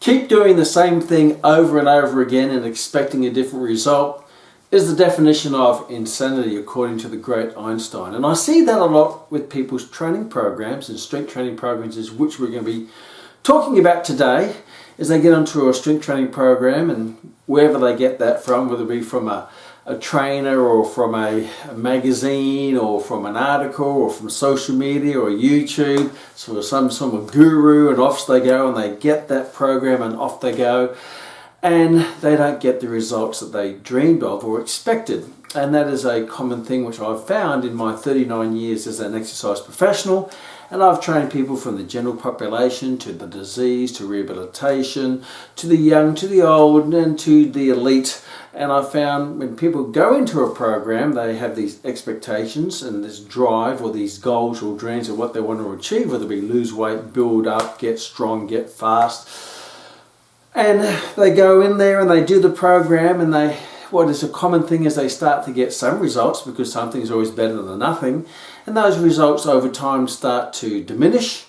keep doing the same thing over and over again and expecting a different result is the definition of insanity, according to the great Einstein. And I see that a lot with people's training programs and strength training programs, which we're going to be talking about today, as they get onto a strength training program, and wherever they get that from, whether it be from a trainer or from a magazine or from an article or from social media or YouTube, so some sort of guru, and off they go and they get that program and off they go, and they don't get the results that they dreamed of or expected. And that is a common thing which I've found in my 39 years as an exercise professional. And I've trained people from the general population to the disease, to rehabilitation, to the young, to the old, and to the elite. And I found when people go into a program, they have these expectations and this drive or these goals or dreams of what they want to achieve, whether it be lose weight, build up, get strong, get fast. And they go in there and they do the program, and what is a common thing is they start to get some results, because something is always better than nothing. And those results over time start to diminish.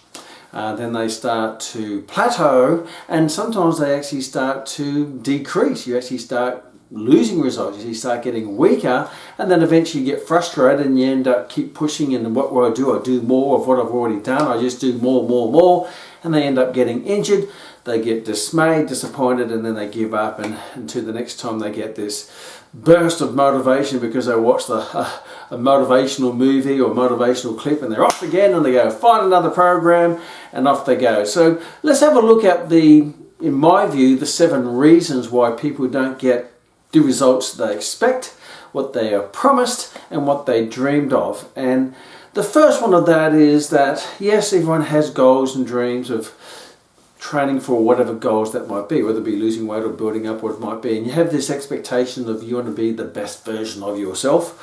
Then they start to plateau, and sometimes they actually start to decrease. You actually start losing results. You start getting weaker, and then eventually you get frustrated and you end up keep pushing. And what will I do? I do more of what I've already done. I just do more, and they end up getting injured. They get dismayed, disappointed, and then they give up, and until the next time they get this burst of motivation because they watched a motivational movie or motivational clip, and they're off again, and they go find another program, and off they go. So let's have a look at in my view, the 7 reasons why people don't get the results they expect, what they are promised, and what they dreamed of. And the first one of that is that, yes, everyone has goals and dreams of training for whatever goals that might be, whether it be losing weight or building up, what it might be, and you have this expectation of you want to be the best version of yourself,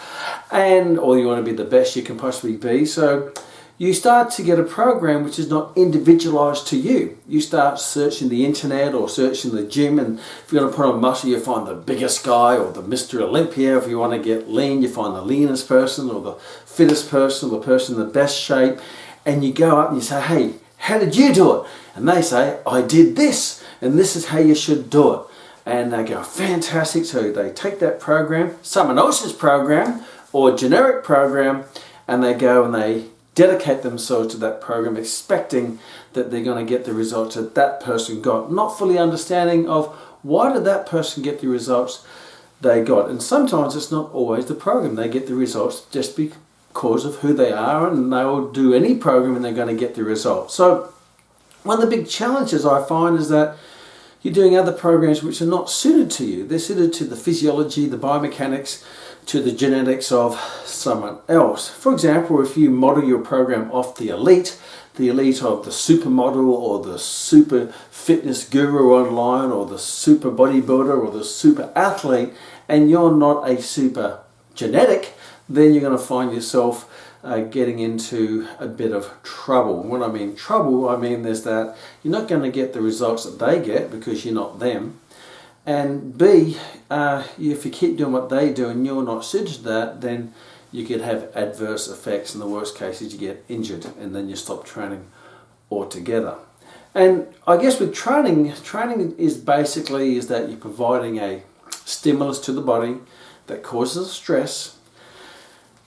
or you want to be the best you can possibly be. So you start to get a program which is not individualized to you. You start searching the internet or searching the gym, and if you want to put on muscle, you find the biggest guy or the Mr. Olympia. If you want to get lean, you find the leanest person or the fittest person or the person in the best shape, and you go up and you say, hey, how did you do it? And they say, I did this, and this is how you should do it. And they go, fantastic. So they take that program, someone else's program or generic program, and they go and they dedicate themselves to that program, expecting that they're going to get the results that that person got, not fully understanding of why did that person get the results they got. And sometimes it's not always the program. They get the results just because of who they are, and they will do any program and they're going to get the results. So one of the big challenges I find is that you're doing other programs which are not suited to you. They're suited to the physiology, the biomechanics, to the genetics of someone else. For example, if you model your program off the elite of the supermodel or the super fitness guru online or the super bodybuilder or the super athlete, and you're not a super genetic, then you're going to find yourself getting into a bit of trouble. When I mean trouble, I mean is that you're not going to get the results that they get because you're not them. And B, if you keep doing what they do and you're not suited to that, then you could have adverse effects. In the worst cases, you get injured and then you stop training altogether. And I guess with training is that you're providing a stimulus to the body that causes stress.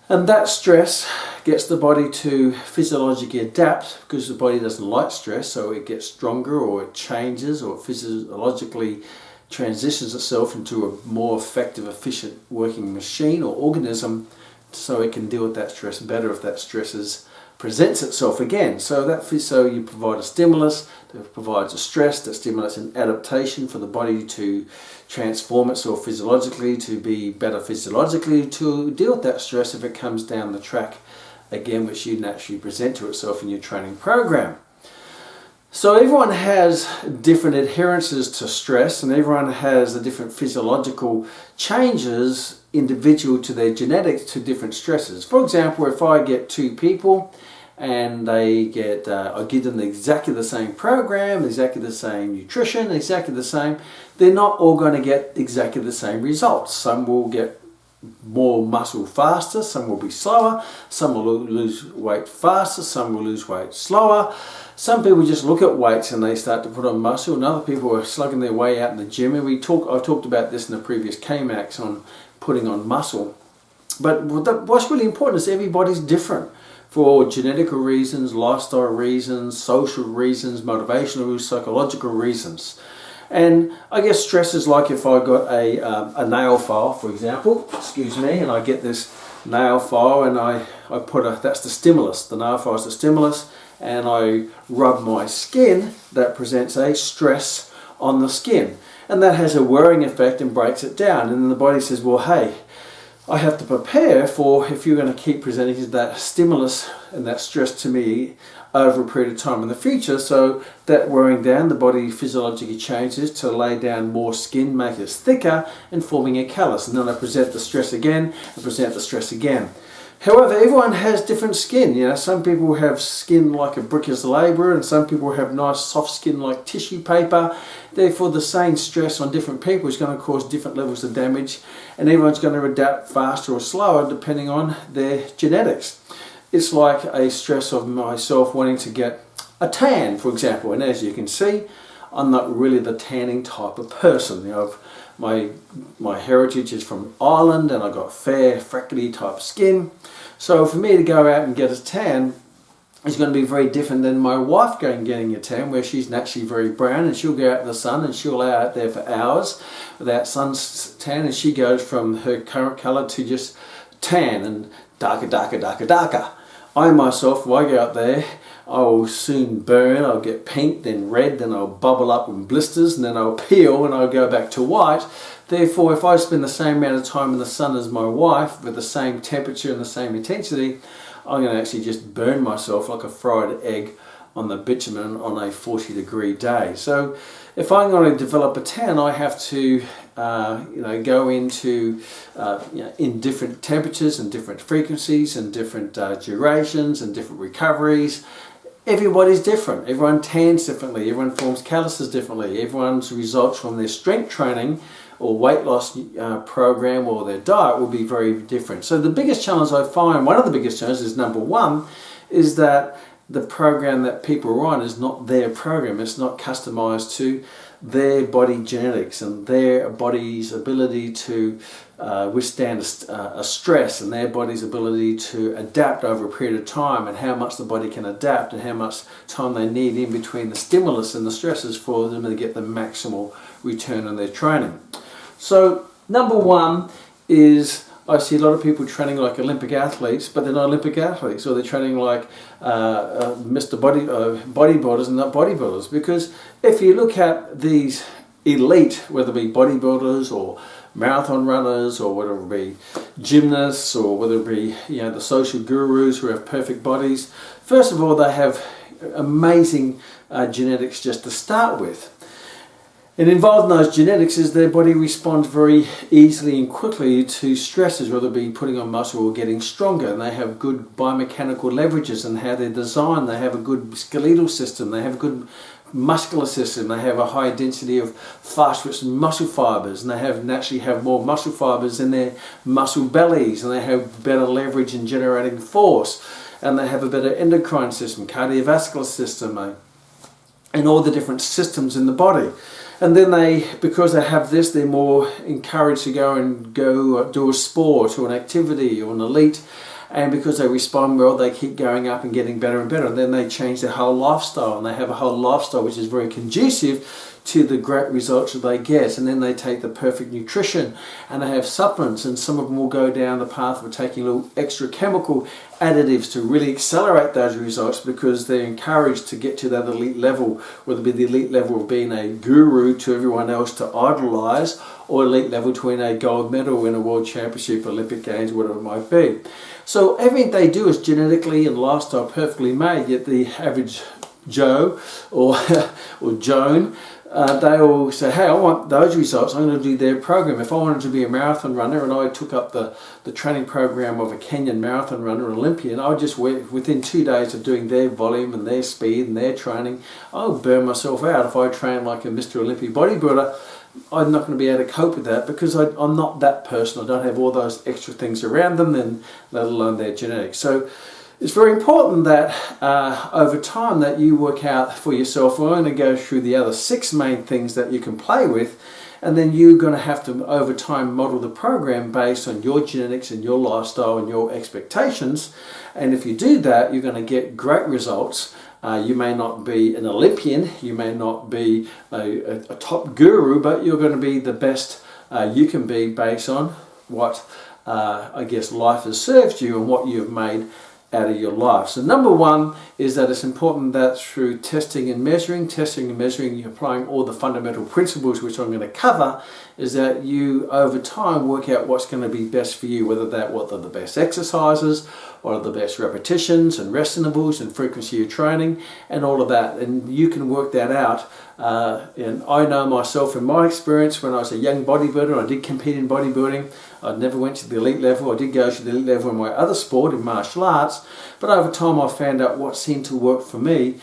And that stress gets the body to physiologically adapt, because the body doesn't like stress, so it gets stronger, or it changes, or it physiologically transitions itself into a more effective, efficient working machine or organism, so it can deal with that stress better if that stress presents itself again. So you provide a stimulus that provides a stress that stimulates an adaptation for the body to transform itself physiologically, to be better physiologically, to deal with that stress if it comes down the track again, which you naturally present to itself in your training program. So everyone has different adherences to stress, and everyone has the different physiological changes individual to their genetics to different stresses. For example, if I get 2 people and I give them exactly the same program, exactly the same nutrition, exactly the same, they're not all going to get exactly the same results. Some will get more muscle faster, some will be slower, some will lose weight faster, some will lose weight slower. Some people just look at weights and they start to put on muscle, and other people are slugging their way out in the gym. And I've talked about this in the previous Kmax on putting on muscle. But what's really important is everybody's different for genetic reasons, lifestyle reasons, social reasons, motivational, psychological reasons. And I guess stress is like if I got a nail file, for example, excuse me, and I get this nail file and I put that's the stimulus, the nail file is the stimulus, and I rub my skin, that presents a stress on the skin. And that has a wearing effect and breaks it down. And then the body says, well, hey, I have to prepare for if you're going to keep presenting that stimulus and that stress to me over a period of time in the future. So that wearing down, the body physiologically changes to lay down more skin, make it thicker, and forming a callus. And then I present the stress again and present the stress again. However, everyone has different skin. You know, some people have skin like a bricklayer labourer, and some people have nice soft skin like tissue paper. Therefore, the same stress on different people is going to cause different levels of damage, and everyone's going to adapt faster or slower depending on their genetics. It's like a stress of myself wanting to get a tan, for example, and as you can see, I'm not really the tanning type of person. You know, my heritage is from Ireland, and I've got fair, freckly type skin. So for me to go out and get a tan is going to be very different than my wife getting a tan, where she's naturally very brown, and she'll go out in the sun and she'll lay out there for hours without suntan, and she goes from her current colour to just tan and darker, darker, darker, darker. I myself, if I go out there, I will soon burn. I'll get pink, then red, then I'll bubble up in blisters, and then I'll peel and I'll go back to white. Therefore, if I spend the same amount of time in the sun as my wife with the same temperature and the same intensity, I'm going to actually just burn myself like a fried egg on the bitumen on a 40-degree day. So if I'm going to develop a tan, I have to go into in different temperatures and different frequencies and different durations and different recoveries. Everybody's different. Everyone tans differently. Everyone forms calluses differently. Everyone's results from their strength training or weight loss program or their diet will be very different. So the biggest challenge I find, one of the biggest challenges is number one, is that the program that people are on is not their program. It's not customized to their body genetics and their body's ability to withstand a stress, and their body's ability to adapt over a period of time, and how much the body can adapt and how much time they need in between the stimulus and the stresses for them to get the maximal return on their training. So number one is, I see a lot of people training like Olympic athletes, but they're not Olympic athletes, or they're training like Mr. Bodybuilders and not bodybuilders. Because if you look at these elite, whether it be bodybuilders or marathon runners, or whether it be gymnasts, or whether it be the social gurus who have perfect bodies, first of all, they have amazing genetics just to start with. And involved in those genetics is their body responds very easily and quickly to stresses, whether it be putting on muscle or getting stronger. And they have good biomechanical leverages in how they're designed. They have a good skeletal system. They have a good muscular system. They have a high density of fast-twitch muscle fibers, and they naturally have more muscle fibers in their muscle bellies, and they have better leverage in generating force, and they have a better endocrine system, cardiovascular system, and all the different systems in the body. And then because they have this, they're more encouraged to go do a sport or an activity or an elite. And because they respond well, they keep going up and getting better and better. And then they change their whole lifestyle, and they have a whole lifestyle which is very conducive to the great results that they get. And then they take the perfect nutrition, and they have supplements, and some of them will go down the path of taking little extra chemical additives to really accelerate those results, because they're encouraged to get to that elite level, whether it be the elite level of being a guru to everyone else to idolize, or elite level to win a gold medal in a world championship, Olympic Games, whatever it might be. So everything they do is genetically and lifestyle perfectly made, yet the average Joe or Joan they all say, hey, I want those results, I'm going to do their program. If I wanted to be a marathon runner and I took up the training program of a Kenyan marathon runner, an Olympian, I would just within 2 days of doing their volume and their speed and their training, I would burn myself out. If I train like a Mr. Olympia bodybuilder, I'm not going to be able to cope with that because I'm not that person. I don't have all those extra things around them, and let alone their genetics. So it's very important that over time that you work out for yourself. We're going to go through the other 6 main things that you can play with, and then you're going to have to over time model the program based on your genetics and your lifestyle and your expectations. And if you do that, you're going to get great results. You may not be an Olympian, you may not be a top guru, but you're going to be the best you can be based on what I guess life has served you and what you've made out of your life. So number 1 is that it's important that through testing and measuring, you're applying all the fundamental principles which I'm going to cover, is that you over time work out what's going to be best for you, what are the best exercises, what are the best repetitions and rest intervals and frequency of training and all of that, and you can work that out. And I know myself in my experience when I was a young bodybuilder, I did compete in bodybuilding. I never went to the elite level. I did go to the elite level in my other sport, in martial arts, but over time I found out what seemed to work for me.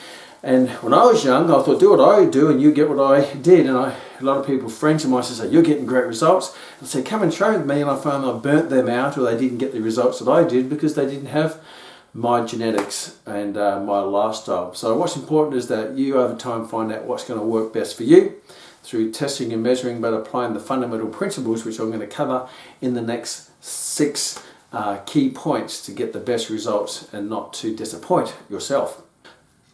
And when I was young, I thought, do what I do and you get what I did. And a lot of people, friends of mine, say, you're getting great results. And say, come and train with me. And I found I burnt them out, or they didn't get the results that I did because they didn't have my genetics and my lifestyle. So what's important is that you over time find out what's going to work best for you through testing and measuring, but applying the fundamental principles which I'm going to cover in the next 6 key points to get the best results and not to disappoint yourself.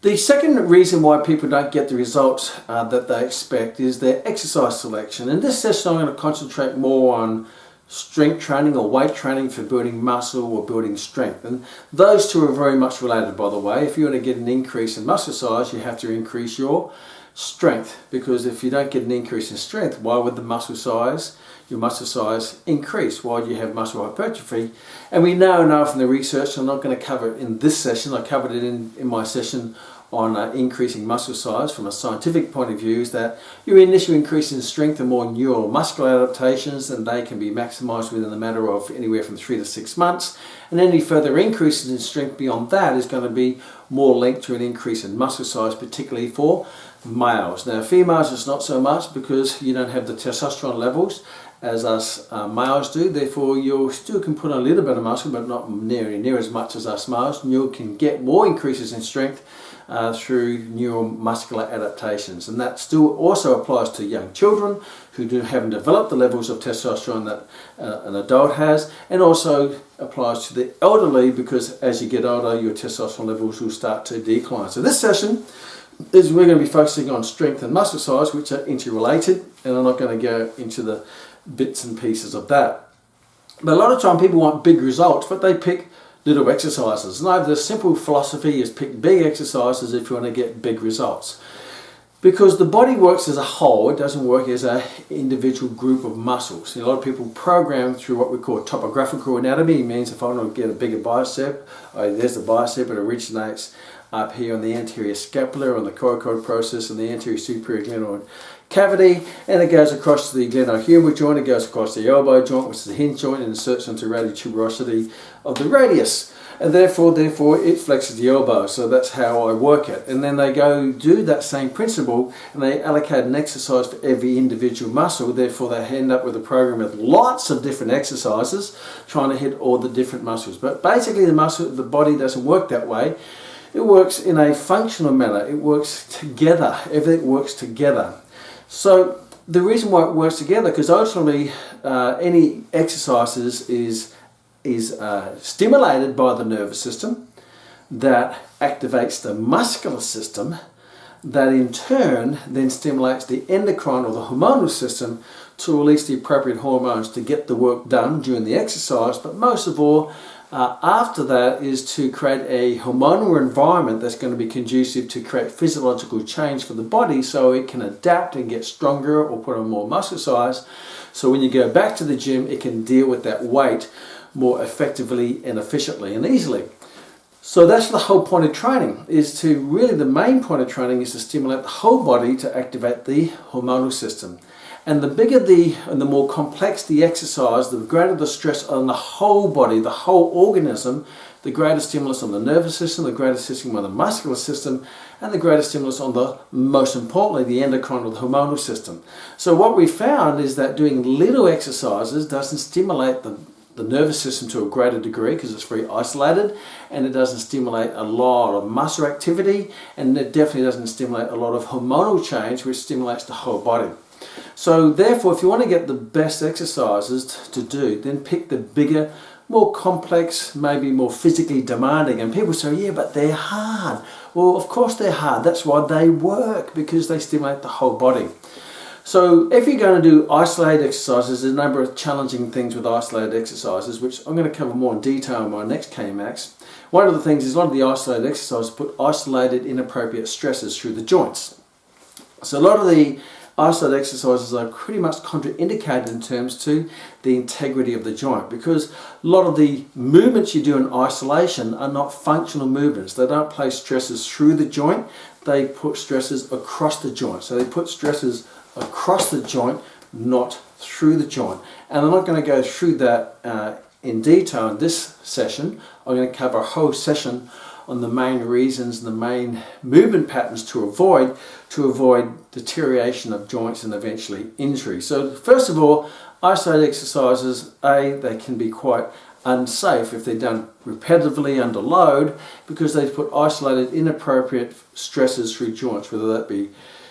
The second reason why people don't get the results that they expect is their exercise selection. In this session I'm going to concentrate more on strength training or weight training for building muscle or building strength. And those two are very much related, by the way. If you want to get an increase in muscle size, you have to increase your strength, because if you don't get an increase in strength, why would your muscle size increase? Why do you have muscle hypertrophy? And we now from the research, I'm not going to cover it in this session, I covered it in my session on increasing muscle size from a scientific point of view, is that your initial increase in strength are more neuromuscular adaptations, and they can be maximized within a matter of anywhere from 3 to 6 months. And any further increases in strength beyond that is going to be more linked to an increase in muscle size, particularly for males. Now females it's not so much, because you don't have the testosterone levels as us males do, therefore you still can put on a little bit of muscle, but not near as much as us males. And you can get more increases in strength through neuromuscular adaptations, and that still also applies to young children who haven't developed the levels of testosterone that an adult has, and also applies to the elderly, because as you get older your testosterone levels will start to decline. So this session is we're going to be focusing on strength and muscle size, which are interrelated, and I'm not going to go into the bits and pieces of that. But a lot of time people want big results, but they pick little exercises. And I have the simple philosophy is pick big exercises if you want to get big results. Because the body works as a whole, it doesn't work as an individual group of muscles. A lot of people program through what we call topographical anatomy. It means if I want to get a bigger bicep, there's the bicep, it originates up here on the anterior scapula, on the coracoid process, and the anterior superior glenoid cavity, and it goes across to the glenohumeral joint, it goes across the elbow joint, which is the hinge joint, and inserts into the radial tuberosity of the radius. And therefore it flexes the elbow. So that's how I work it. And then they go do that same principle, and they allocate an exercise for every individual muscle. Therefore they end up with a program with lots of different exercises trying to hit all the different muscles. But basically the body doesn't work that way. It works in a functional manner. It works together. Everything works together. So the reason why it works together, because ultimately any exercises is stimulated by the nervous system that activates the muscular system, that in turn then stimulates the endocrine or the hormonal system to release the appropriate hormones to get the work done during the exercise. But most of all, after that is to create a hormonal environment that's going to be conducive to create physiological change for the body, so it can adapt and get stronger or put on more muscle size. So when you go back to the gym, it can deal with that weight more effectively and efficiently and easily. So that's the whole point of training, is to really, the main point of training is to stimulate the whole body to activate the hormonal system. And the bigger and the more complex the exercise, the greater the stress on the whole body, the whole organism, the greater stimulus on the nervous system, the greater stimulus on the muscular system, and the greater stimulus on the, most importantly, the endocrine or the hormonal system. So what we found is that doing little exercises doesn't stimulate the nervous system to a greater degree because it's very isolated, and it doesn't stimulate a lot of muscle activity, and it definitely doesn't stimulate a lot of hormonal change, which stimulates the whole body. So therefore, if you want to get the best exercises to do, then pick the bigger, more complex, maybe more physically demanding. And people say, yeah, but they're hard. Well, of course they're hard. That's why they work, because they stimulate the whole body. So if you're going to do isolated exercises, there's a number of challenging things with isolated exercises, which I'm going to cover more in detail in my next Kmax. One of the things is a lot of the isolated exercises put isolated inappropriate stresses through the joints. So a lot of the isolated exercises are pretty much contraindicated in terms to the integrity of the joint, because a lot of the movements you do in isolation are not functional movements. They don't place stresses through the joint, they put stresses across the joint. So they put stresses across the joint, not through the joint. And I'm not going to go through that in detail in this session. I'm going to cover a whole session on the main reasons and the main movement patterns to avoid deterioration of joints and eventually injury. So first of all, isolated exercises, they can be quite unsafe if they're done repetitively under load, because they put isolated inappropriate stresses through joints, whether that be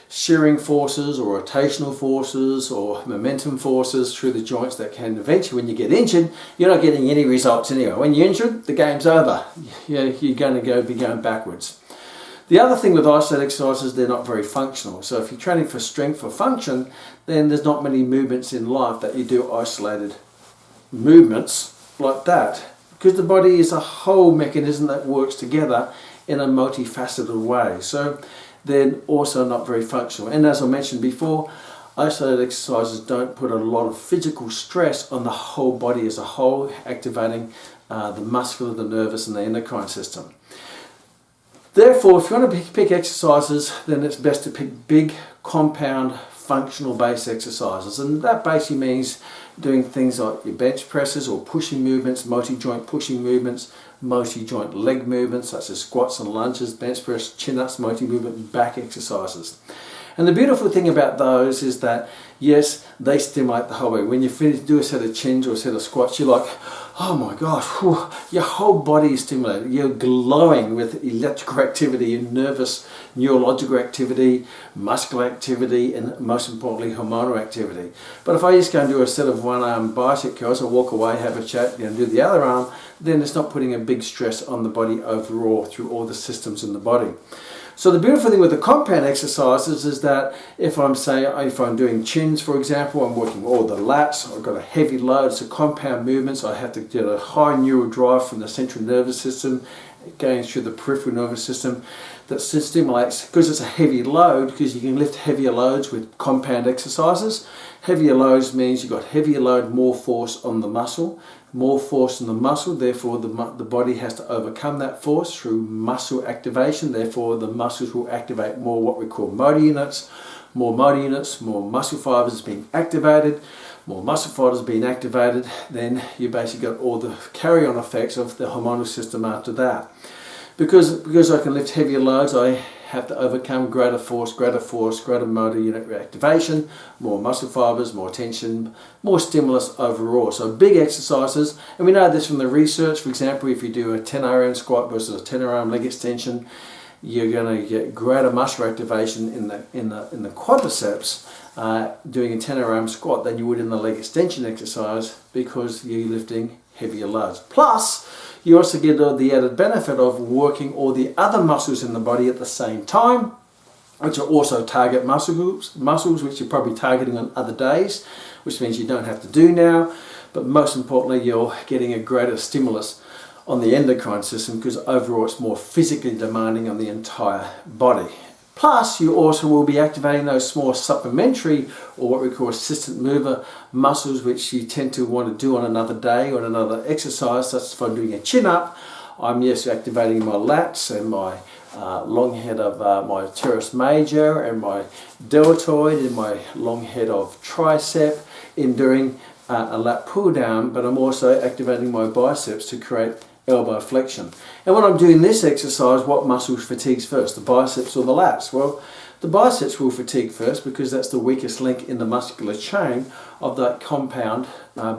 shearing forces or rotational forces or momentum forces through the joints that can eventually, when you get injured, you're not getting any results anyway. When you're injured, the game's over. You're going to be going backwards. The other thing with isolated exercises, they're not very functional. So if you're training for strength or function, then there's not many movements in life that you do isolated movements like that, because the body is a whole mechanism that works together in a multifaceted way. So they're also not very functional. And as I mentioned before, isolated exercises don't put a lot of physical stress on the whole body as a whole, activating the muscular, the nervous, and the endocrine system. Therefore, if you want to pick exercises, then it's best to pick big, compound, functional base exercises. And that basically means doing things like your bench presses or pushing movements, multi-joint pushing movements, multi-joint leg movements such as squats and lunges, bench press, chin-ups, multi-movement back exercises. And the beautiful thing about those is that, yes, they stimulate the whole body. When you finish, do a set of chins or a set of squats, you're like, oh my gosh, whew, your whole body is stimulated. You're glowing with electrical activity and nervous, neurological activity, muscular activity, and most importantly, hormonal activity. But if I just go and do a set of one-arm bicep curls, I walk away, have a chat, and do the other arm, then it's not putting a big stress on the body overall through all the systems in the body. So the beautiful thing with the compound exercises is that if I'm doing chins, for example, I'm working all the lats, I've got a heavy load, so compound movements, I have to get a high neural drive from the central nervous system going through the peripheral nervous system that stimulates, because it's a heavy load, because you can lift heavier loads with compound exercises. Heavier loads means you've got heavier load, more force on the muscle. More force in the muscle, therefore the body has to overcome that force through muscle activation. Therefore the muscles will activate more what we call motor units. More motor units, more muscle fibers being activated. More muscle fibers being activated, then you basically got all the carry-on effects of the hormonal system after that. Because I can lift heavier loads, I have to overcome greater force, greater motor unit reactivation, more muscle fibers, more tension, more stimulus overall. So big exercises, and we know this from the research. For example, if you do a 10 RM squat versus a 10 RM leg extension, you're going to get greater muscle activation in the quadriceps doing a 10 RM squat than you would in the leg extension exercise, because you're lifting heavier loads. Plus, you also get the added benefit of working all the other muscles in the body at the same time, which are also target muscles which you're probably targeting on other days, which means you don't have to do now. But most importantly, you're getting a greater stimulus on the endocrine system, because overall it's more physically demanding on the entire body. Plus, you also will be activating those small supplementary, or what we call assistant mover muscles, which you tend to want to do on another day or on another exercise, such as if I'm doing a chin up, I'm activating my lats and my long head of my teres major and my deltoid and my long head of tricep in doing a lat pull down, but I'm also activating my biceps to create elbow flexion. And when I'm doing this exercise, what muscles fatigues first, the biceps or the lats? Well, the biceps will fatigue first because that's the weakest link in the muscular chain of that compound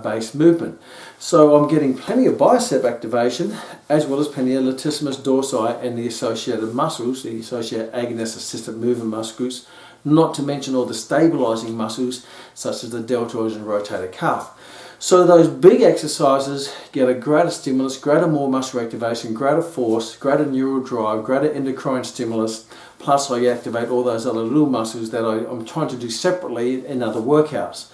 based movement. So I'm getting plenty of bicep activation as well as plenty of latissimus dorsi and the associated muscles, the associated agonist assisted movement muscles, not to mention all the stabilizing muscles such as the deltoids and rotator cuff. So those big exercises get a greater stimulus, greater more muscle activation, greater force, greater neural drive, greater endocrine stimulus, plus I activate all those other little muscles that I'm trying to do separately in other workouts.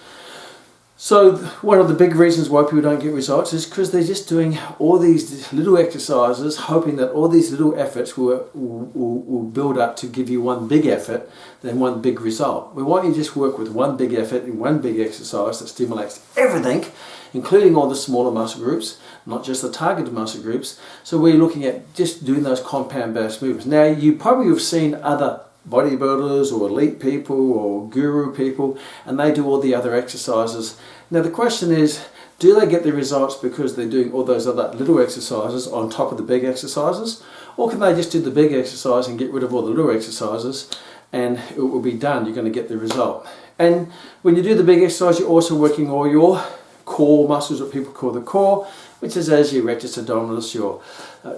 So one of the big reasons why people don't get results is because they're just doing all these little exercises, hoping that all these little efforts will build up to give you one big effort, then one big result. We want you to just work with one big effort and one big exercise that stimulates everything, including all the smaller muscle groups, not just the targeted muscle groups. So we're looking at just doing those compound-based movements. Now, you probably have seen other bodybuilders or elite people or guru people, and they do all the other exercises. Now the question is, do they get the results because they're doing all those other little exercises on top of the big exercises, or can they just do the big exercise and get rid of all the little exercises and it will be done? You're going to get the result. And when you do the big exercise, you're also working all your core muscles, what people call the core, which is as your rectus abdominis, your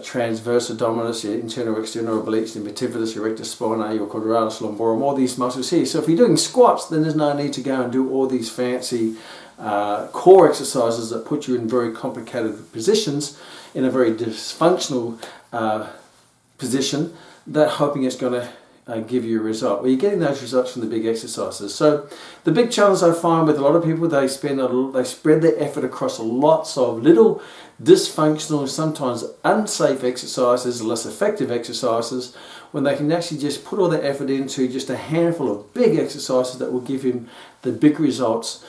transverse abdominis, your internal external obliques, your vertebratus, your rectus spinae, your quadratus lumborum, all these muscles here. So if you're doing squats, then there's no need to go and do all these fancy core exercises that put you in very complicated positions, in a very dysfunctional position, that hoping it's going to give you a result. Well, you're getting those results from the big exercises. So the big challenge I find with a lot of people, they spread their effort across lots of little dysfunctional, sometimes unsafe exercises, less effective exercises, when they can actually just put all their effort into just a handful of big exercises that will give him the big results,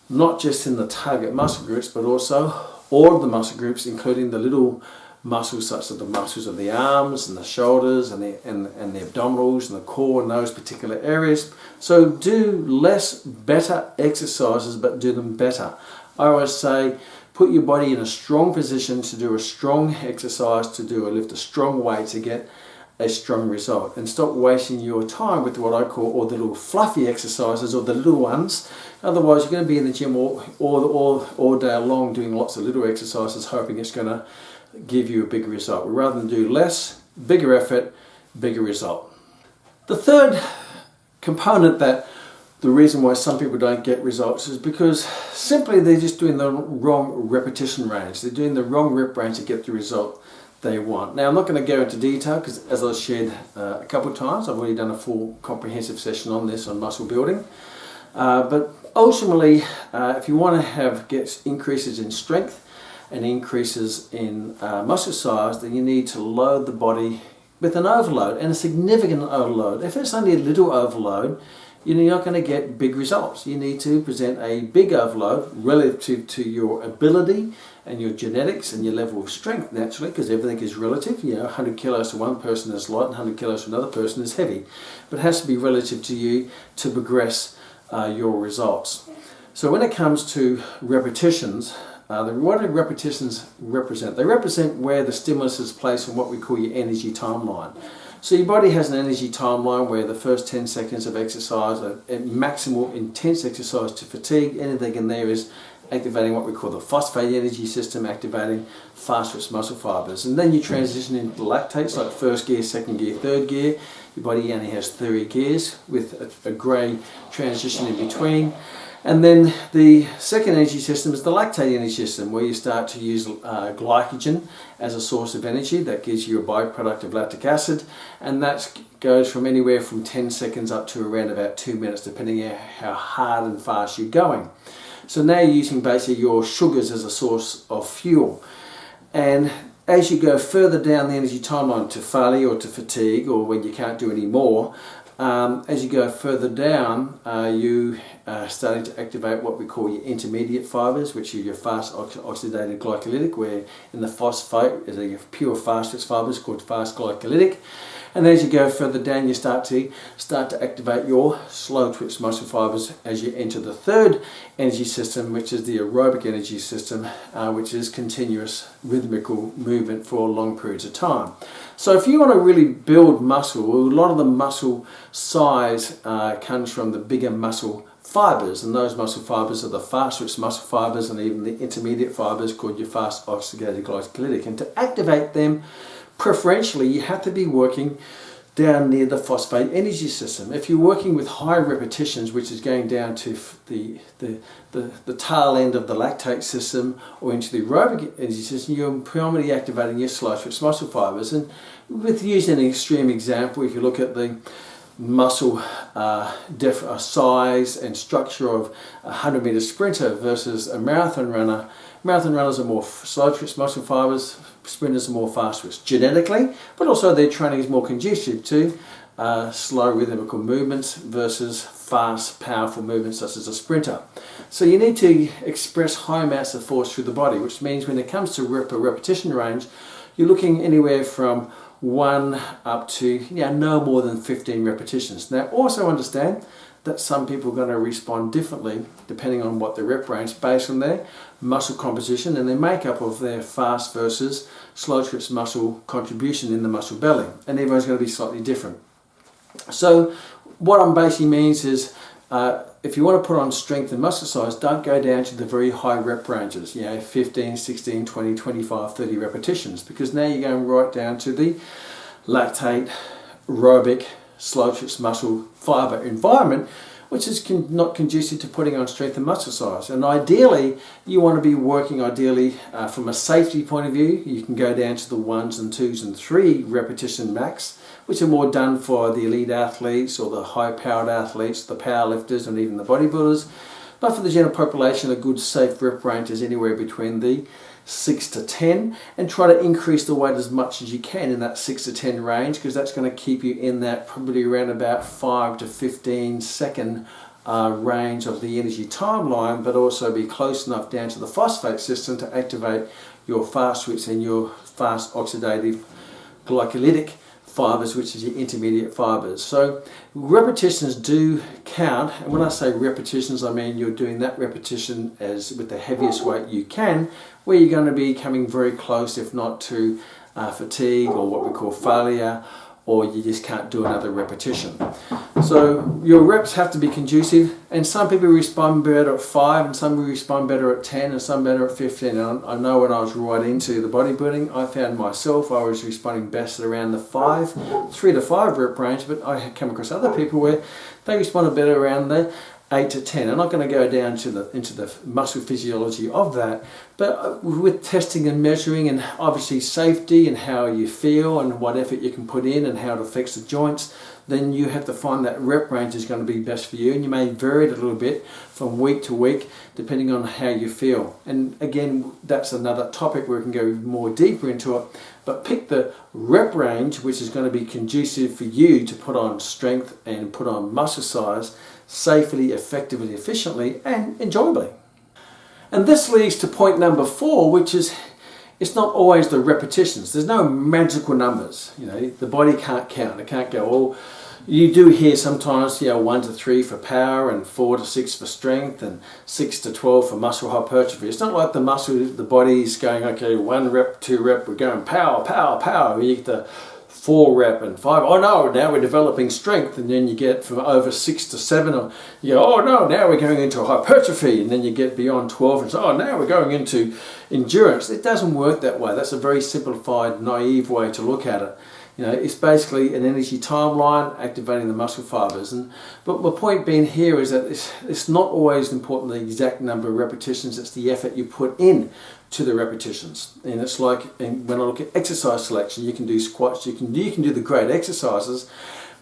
not just in the target muscle groups, but also all of the muscle groups, including the little muscles such as the muscles of the arms and the shoulders and the abdominals and the core and those particular areas. So do less better exercises, but do them better. I always say, put your body in a strong position to do a strong exercise, to lift a strong weight to get a strong result, and stop wasting your time with what I call all the little fluffy exercises or the little ones. Otherwise you're going to be in the gym all day long doing lots of little exercises hoping it's going to give you a bigger result. We'd rather do less, bigger effort, bigger result. The third component, that the reason why some people don't get results, is because simply they're just doing the wrong repetition range. They're doing the wrong rep range to get the result they want. Now I'm not going to go into detail because, as I've shared a couple of times, I've already done a full comprehensive session on this, on muscle building. But ultimately, if you want to get increases in strength and increases in muscle size, then you need to load the body with an overload, and a significant overload. If it's only a little overload, you're not going to get big results. You need to present a big overload relative to your ability and your genetics and your level of strength, naturally, because everything is relative. 100 kilos to one person is light and 100 kilos to another person is heavy. But it has to be relative to you to progress your results. So when it comes to repetitions, what do repetitions represent? They represent where the stimulus is placed on what we call your energy timeline. So your body has an energy timeline where the first 10 seconds of exercise, a maximal intense exercise to fatigue, anything in there is activating what we call the phosphate energy system, activating fast-twitch muscle fibers. And then you transition into lactates, like first gear, second gear, third gear. Your body only has 3 gears with a grey transition in between. And then the second energy system is the lactate energy system, where you start to use glycogen as a source of energy. That gives you a byproduct of lactic acid, and that goes from anywhere from 10 seconds up to around about 2 minutes, depending on how hard and fast you're going. So now you're using basically your sugars as a source of fuel. And as you go further down the energy timeline to failure or to fatigue, or when you can't do any more, as you go further down, you are starting to activate what we call your intermediate fibers, which are your fast oxidative glycolytic, where in the phosphate is a pure fast twitch fibers called fast glycolytic. And as you go further down, you start to activate your slow twitch muscle fibers as you enter the third energy system, which is the aerobic energy system, which is continuous rhythmical movement for long periods of time. So if you want to really build muscle, a lot of the muscle size comes from the bigger muscle fibers, and those muscle fibers are the fast twitch muscle fibers and even the intermediate fibers called your fast oxidative glycolytic. And to activate them, preferentially, you have to be working down near the phosphate energy system. If you're working with high repetitions, which is going down to the tail end of the lactate system or into the aerobic energy system, you're primarily activating your slow twitch muscle fibers. And with using an extreme example, if you look at the muscle size and structure of a 100-meter sprinter versus a marathon runner, marathon runners are more slow twitch muscle fibers, sprinters are more fast twitch genetically, but also their training is more conducive to slow rhythmical movements versus fast powerful movements such as a sprinter. So you need to express high amounts of force through the body, which means when it comes to repetition range, you're looking anywhere from 1 up to no more than 15 repetitions. Now also understand that some people are going to respond differently depending on what their rep range based on their muscle composition and their makeup of their fast versus slow twitch muscle contribution in the muscle belly, and everyone's going to be slightly different. So what I'm basically means is if you want to put on strength and muscle size, don't go down to the very high rep ranges, 15, 16, 20, 25, 30 repetitions, because now you're going right down to the lactate, aerobic, slow twitch muscle fiber environment, which is not conducive to putting on strength and muscle size. And ideally, you want to be working from a safety point of view. You can go down to the 1s and 2s and 3 repetition max, which are more done for the elite athletes or the high-powered athletes, the power lifters and even the bodybuilders. But for the general population, a good safe rep range is anywhere between the 6 to 10, and try to increase the weight as much as you can in that 6 to 10 range, because that's going to keep you in that probably around about 5 to 15 second range of the energy timeline, but also be close enough down to the phosphate system to activate your fast twitch and your fast oxidative glycolytic fibers, which is your intermediate fibers. So repetitions do count, and when I say repetitions, I mean you're doing that repetition as with the heaviest weight you can, where you're going to be coming very close, if not to fatigue or what we call failure, or you just can't do another repetition. So your reps have to be conducive, and some people respond better at 5, and some respond better at 10, and some better at 15. And I know when I was right into the bodybuilding, I found myself I was responding best at around the 3 to 5 rep range, but I had come across other people where they responded better around the 8 to 10. I'm not going to go down into the muscle physiology of that, but with testing and measuring, and obviously safety and how you feel and what effort you can put in and how it affects the joints, then you have to find that rep range is going to be best for you, and you may vary it a little bit from week to week depending on how you feel. And again, that's another topic where we can go more deeper into it, but pick the rep range which is going to be conducive for you to put on strength and put on muscle size safely, effectively, efficiently, and enjoyably. And this leads to point number 4, which is it's not always the repetitions. There's no magical numbers. The body can't count. It can't go, oh, you do hear sometimes 1 to 3 for power and 4 to 6 for strength and 6 to 12 for muscle hypertrophy. It's not like the body's going, okay, 1 rep, 2 rep, we're going power, power, power. You get the 4 rep and 5, oh no, now we're developing strength, and then you get from over 6 to 7, or you go, oh no, now we're going into hypertrophy, and then you get beyond 12 and say, oh, now we're going into endurance. It doesn't work that way. That's a very simplified, naive way to look at it. It's basically an energy timeline activating the muscle fibers. But my point being here is that it's not always important the exact number of repetitions, it's the effort you put in to the repetitions. And it's like when I look at exercise selection, you can do squats, you can do the great exercises,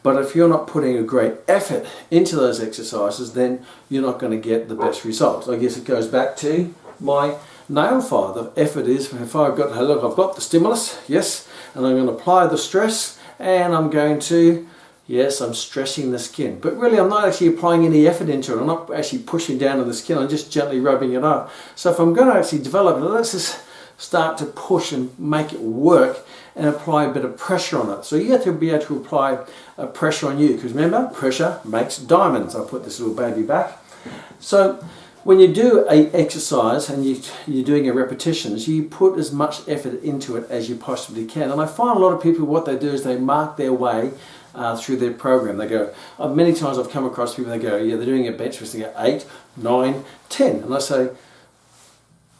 but if you're not putting a great effort into those exercises, then you're not going to get the best results. I guess it goes back to my nail file. The effort is, if I've got the stimulus, yes, and I'm going to apply the stress, and I'm going to Yes, I'm stressing the skin, but really I'm not actually applying any effort into it. I'm not actually pushing down on the skin, I'm just gently rubbing it off. So if I'm going to actually develop it, let's just start to push and make it work and apply a bit of pressure on it. So you have to be able to apply pressure on you, because remember, pressure makes diamonds. I'll put this little baby back. So when you do an exercise and you're doing your repetitions, you put as much effort into it as you possibly can. And I find a lot of people, what they do is they mark their way through their program. They go, many times I've come across people, they go, yeah, they're doing a bench press, they go 8, 9, 10. And I say,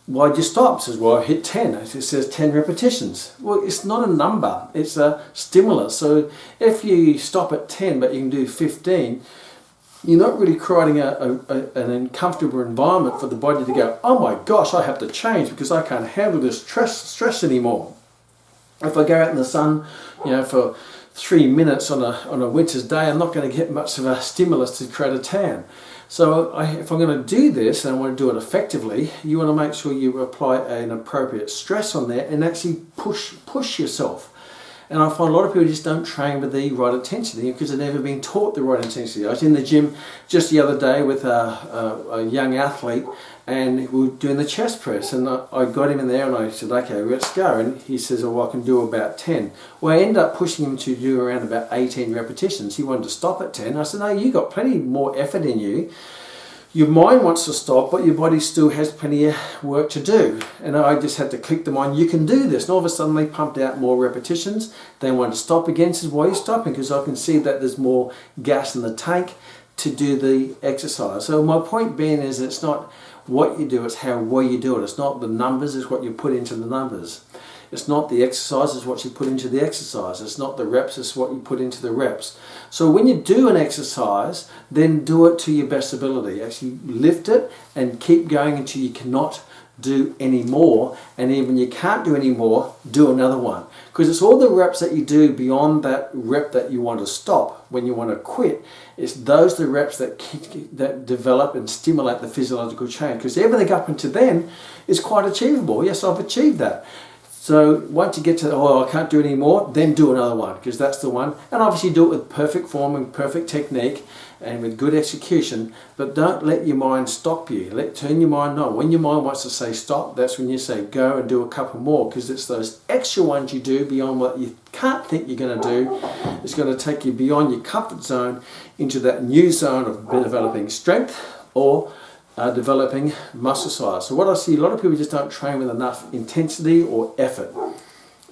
why'd you stop? It says, well, I hit 10. It says 10 repetitions. Well, it's not a number, it's a stimulus. So if you stop at 10 but you can do 15, you're not really creating an uncomfortable environment for the body to go, oh my gosh, I have to change because I can't handle this stress anymore. If I go out in the sun, for 3 minutes on a winter's day, I'm not going to get much of a stimulus to create a tan. So if I'm going to do this and I want to do it effectively, you want to make sure you apply an appropriate stress on there and actually push yourself. And I find a lot of people just don't train with the right intensity because they've never been taught the right intensity. I was in the gym just the other day with a young athlete, and we were doing the chest press, and I got him in there and I said, okay, let's go. And he says, oh, I can do about 10. Well, I ended up pushing him to do around about 18 repetitions. He wanted to stop at 10. I said, no, you got plenty more effort in you. Your mind wants to stop, but your body still has plenty of work to do. And I just had to click the mind, you can do this. And all of a sudden they pumped out more repetitions. They wanted to stop again. Says, why are you stopping? Because I can see that there's more gas in the tank to do the exercise. So my point being is it's not what you do, it's how well you do it. It's not the numbers, it's what you put into the numbers. It's not the exercise, it's what you put into the exercise. It's not the reps, it's what you put into the reps. So when you do an exercise, then do it to your best ability. Actually lift it and keep going until you cannot do any more. And even you can't do any more, do another one. Because it's all the reps that you do beyond that rep that you want to stop when you want to quit. It's those the reps that develop and stimulate the physiological change. Because everything up until then is quite achievable. Yes, I've achieved that. So once you get to, oh, I can't do any more, then do another one, because that's the one. And obviously do it with perfect form and perfect technique and with good execution, but don't let your mind stop you. Turn your mind on. When your mind wants to say stop, that's when you say go and do a couple more, because it's those extra ones you do beyond what you can't think you're going to do. It's going to take you beyond your comfort zone into that new zone of developing strength or developing muscle size. So what I see, a lot of people just don't train with enough intensity or effort.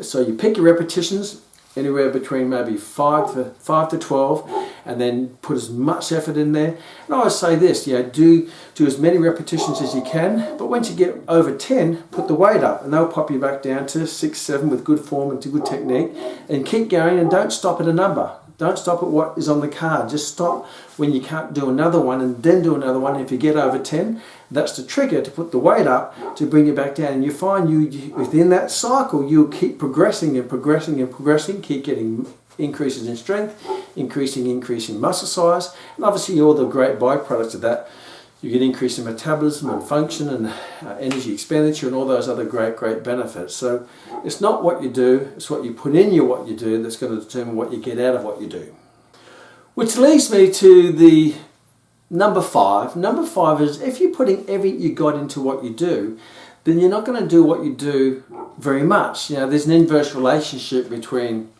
So you pick your repetitions, anywhere between maybe 5 to 12, and then put as much effort in there. And I always say this, do as many repetitions as you can, but once you get over 10, put the weight up, and they'll pop you back down to 6, 7 with good form and good technique, and keep going, and don't stop at a number. Don't stop at what is on the card. Just stop when you can't do another one and then do another one. If you get over 10, that's the trigger to put the weight up to bring you back down. And you find you within that cycle, you'll keep progressing and progressing and progressing, keep getting increases in strength, increasing muscle size, and obviously all the great byproducts of that. You get increase in metabolism and function and energy expenditure and all those other great benefits. So it's not what you do, it's what you put in what you do that's going to determine what you get out of what you do. Which leads me to the number 5. Number 5 is if you're putting everything you got into what you do, then you're not going to do what you do very much. There's an inverse relationship between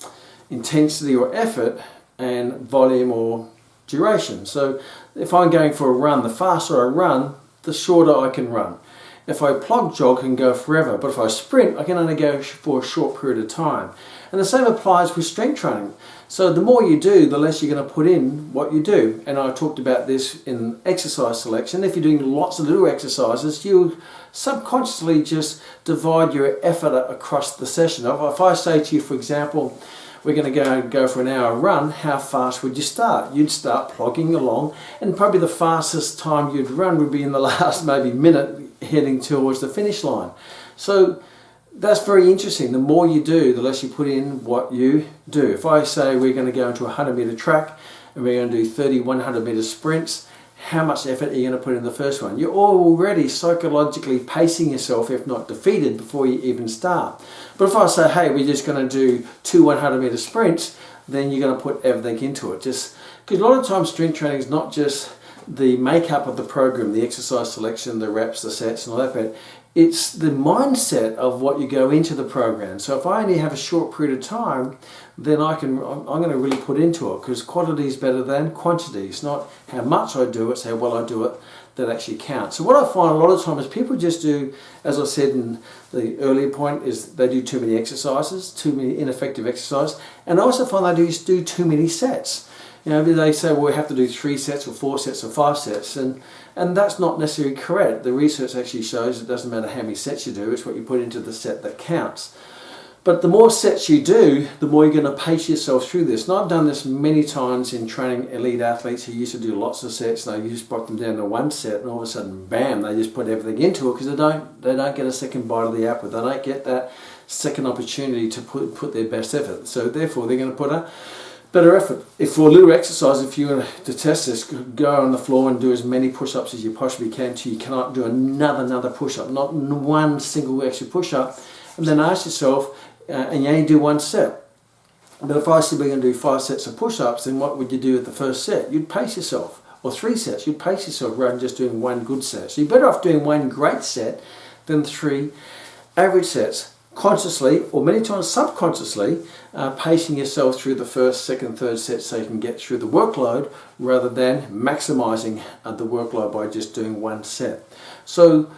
intensity or effort and volume or duration. So if I'm going for a run, the faster I run, the shorter I can run. If I plug jog, I can go forever, but if I sprint, I can only go for a short period of time. And the same applies with strength training. So the more you do, the less you're going to put in what you do. And I talked about this in exercise selection. If you're doing lots of little exercises, you subconsciously just divide your effort across the session. If I say to you, for example, we're going to go for an hour run, how fast would you start? You'd start plodding along, and probably the fastest time you'd run would be in the last maybe minute heading towards the finish line. So that's very interesting. The more you do, the less you put in what you do. If I say we're going to go into a 100-meter track and we're going to do 30 100-meter sprints, how much effort are you going to put in the first one? You're already psychologically pacing yourself, if not defeated, before you even start. But if I say, hey, we're just going to do 2 100-meter sprints, then you're going to put everything into it. Just because a lot of times strength training is not just the makeup of the program, the exercise selection, the reps, the sets and all that, but it's the mindset of what you go into the program. So if I only have a short period of time, then I'm going to really put into it, because quality is better than quantity. It's not how much I do it, it's how well I do it that actually counts. So what I find a lot of times is people just do, as I said in the earlier point, is they do too many exercises, too many ineffective exercises, and I also find they just do too many sets. You know, they say, well, we have to do 3 sets or 4 sets or 5 sets, and that's not necessarily correct. The research actually shows it doesn't matter how many sets you do, it's what you put into the set that counts. But the more sets you do, the more you're going to pace yourself through this. And I've done this many times in training elite athletes who used to do lots of sets, and they just brought them down to 1 set, and all of a sudden, bam, they just put everything into it, because they don't get a second bite of the apple. They don't get that second opportunity to put their best effort. So therefore, they're going to put a better effort. If for a little exercise, if you were to test this, go on the floor and do as many push-ups as you possibly can till you cannot do another push-up, not one single extra push-up, and then ask yourself, and you only do 1 set. But if I said we're going to do 5 sets of push-ups, then what would you do at the first set? You'd pace yourself. Or 3 sets, you'd pace yourself rather than just doing 1 good set. So you're better off doing 1 great set than 3 average sets. Consciously, or many times subconsciously, pacing yourself through the first, second, third set so you can get through the workload, rather than maximizing the workload by just doing 1 set. So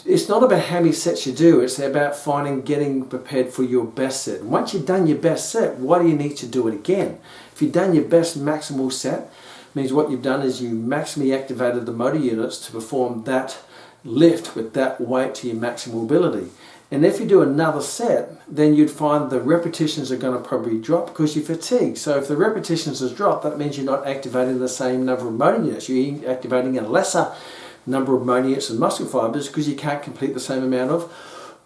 it's not about how many sets you do, it's about getting prepared for your best set. And once you've done your best set, why do you need to do it again? If you've done your best maximal set, means what you've done is you maximally activated the motor units to perform that lift with that weight to your maximal ability. And if you do another set, then you'd find the repetitions are going to probably drop because you're fatigued. So if the repetitions has dropped, that means you're not activating the same number of motor units. You're activating a lesser number of motor units and muscle fibers because you can't complete the same amount of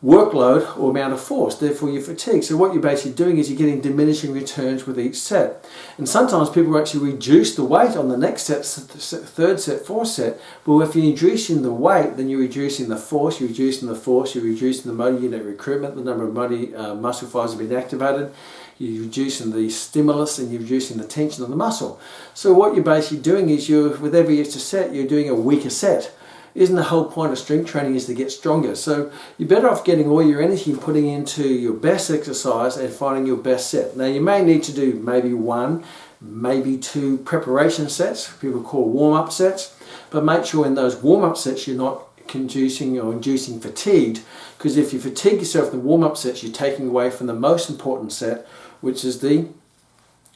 workload or amount of force. Therefore, you're fatigued. So what you're basically doing is you're getting diminishing returns with each set. And sometimes people actually reduce the weight on the next set, third set, fourth set. But if you're reducing the weight, then you're reducing the force, you're reducing the motor unit recruitment, the number of muscle fibers have been activated, you're reducing the stimulus, and you're reducing the tension of the muscle. So what you're basically doing is with every extra set, you're doing a weaker set. Isn't the whole point of strength training is to get stronger? So you're better off getting all your energy and putting into your best exercise and finding your best set. Now you may need to do maybe 1, maybe 2 preparation sets, people call warm-up sets, but make sure in those warm-up sets you're not inducing fatigue, because if you fatigue yourself in the warm-up sets, you're taking away from the most important set, which is the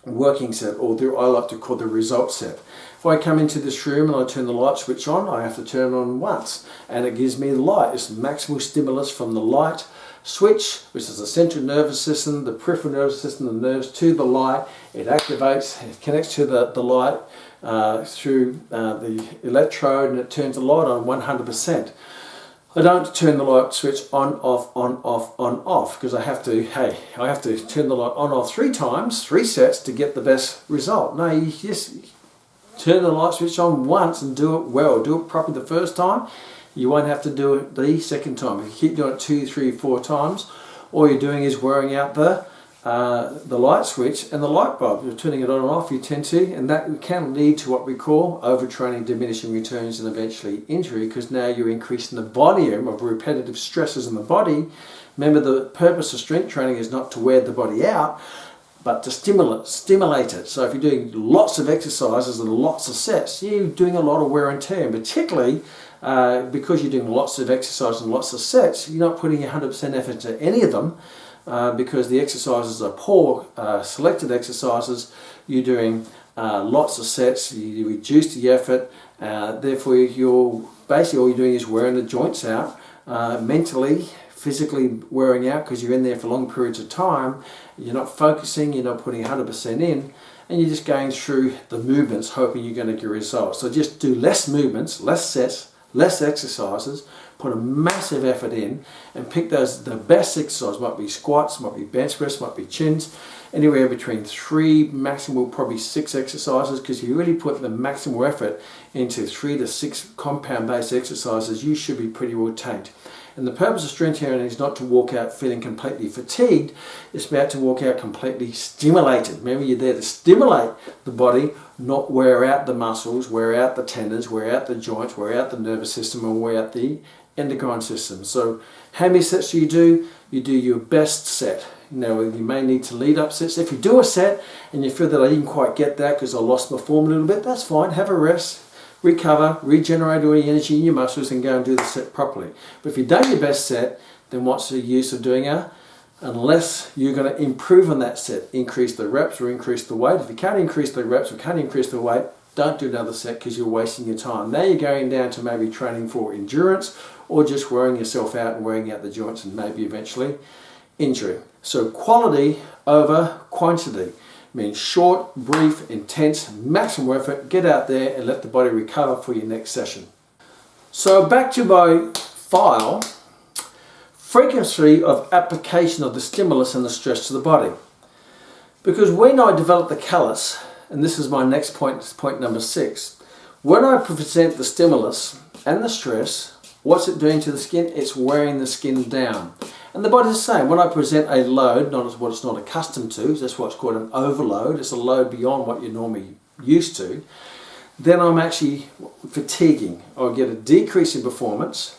working set, or I like to call the result set. If I come into this room and I turn the light switch on, I have to turn it on once, and it gives me the light. It's maximal stimulus from the light switch, which is the central nervous system, the peripheral nervous system, the nerves to the light. It activates, it connects to the light through the electrode, and it turns the light on 100%. I don't turn the light switch on, off, because I have to turn the light on, off 3 times, 3 sets to get the best result. No, you just turn the light switch on once and do it well. Do it properly the first time. You won't have to do it the second time. If you keep doing it 2, 3, 4 times, all you're doing is wearing out the light switch and the light bulb. You're turning it on and off, you tend to, and that can lead to what we call overtraining, diminishing returns, and eventually injury, because now you're increasing the volume of repetitive stresses in the body. Remember, the purpose of strength training is not to wear the body out, but to stimulate it. So if you're doing lots of exercises and lots of sets, you're doing a lot of wear and tear, and particularly because you're doing lots of exercises and lots of sets, you're not putting 100% effort into any of them, because the exercises are poor selected exercises. You're doing lots of sets, you reduce the effort, therefore you're basically all you're doing is wearing the joints out, mentally, physically wearing out, because you're in there for long periods of time. You're not focusing, you're not putting 100% in, and you're just going through the movements hoping you're going to get results. So just do less movements, less sets, less exercises, put a massive effort in, and pick the best exercises. Might be squats, might be bench press, might be chins, anywhere between 3, maximum probably 6 exercises, because if you really put the maximal effort into 3 to 6 compound-based exercises, you should be pretty well tanked. And the purpose of strength training is not to walk out feeling completely fatigued, it's about to walk out completely stimulated. Remember, you're there to stimulate the body, not wear out the muscles, wear out the tendons, wear out the joints, wear out the nervous system, and wear out the endocrine system. So how many sets do? You do your best set. Now, you may need to lead up sets. If you do a set and you feel that I didn't quite get that because I lost my form a little bit, that's fine. Have a rest, recover, regenerate all your energy in your muscles and go and do the set properly. But if you've done your best set, then what's the use of doing it? Unless you're going to improve on that set, increase the reps or increase the weight. If you can't increase the reps or can't increase the weight, don't do another set because you're wasting your time. Now you're going down to maybe training for endurance or just wearing yourself out and wearing out the joints and maybe eventually injury. So quality over quantity means short, brief, intense, maximum effort. Get out there and let the body recover for your next session. So back to my file, frequency of application of the stimulus and the stress to the body. Because when I develop the callus, and this is my next point, point number 6, when I present the stimulus and the stress, what's it doing to the skin? It's wearing the skin down. And the body's the same. When I present a load, not as what it's not accustomed to, that's what's called an overload, it's a load beyond what you're normally used to, then I'm actually fatiguing. I'll get a decrease in performance,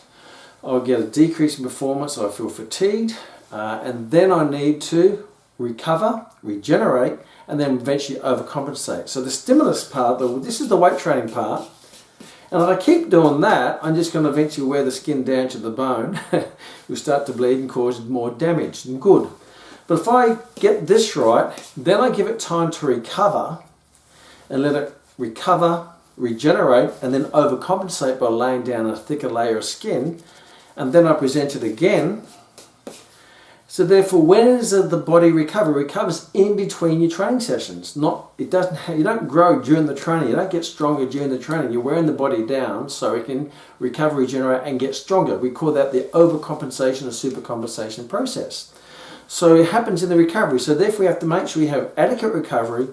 I feel fatigued, and then I need to recover, regenerate, and then eventually overcompensate. So the stimulus part, this is the weight training part, and if I keep doing that, I'm just going to eventually wear the skin down to the bone. You'll start to bleed and cause more damage than good. But if I get this right, then I give it time to recover and let it recover, regenerate, and then overcompensate by laying down a thicker layer of skin, and then I present it again. So therefore, when does the body recover? It recovers in between your training sessions. You don't grow during the training. You don't get stronger during the training. You're wearing the body down so it can recover, regenerate, and get stronger. We call that the overcompensation or supercompensation process. So it happens in the recovery. So therefore, we have to make sure you have adequate recovery,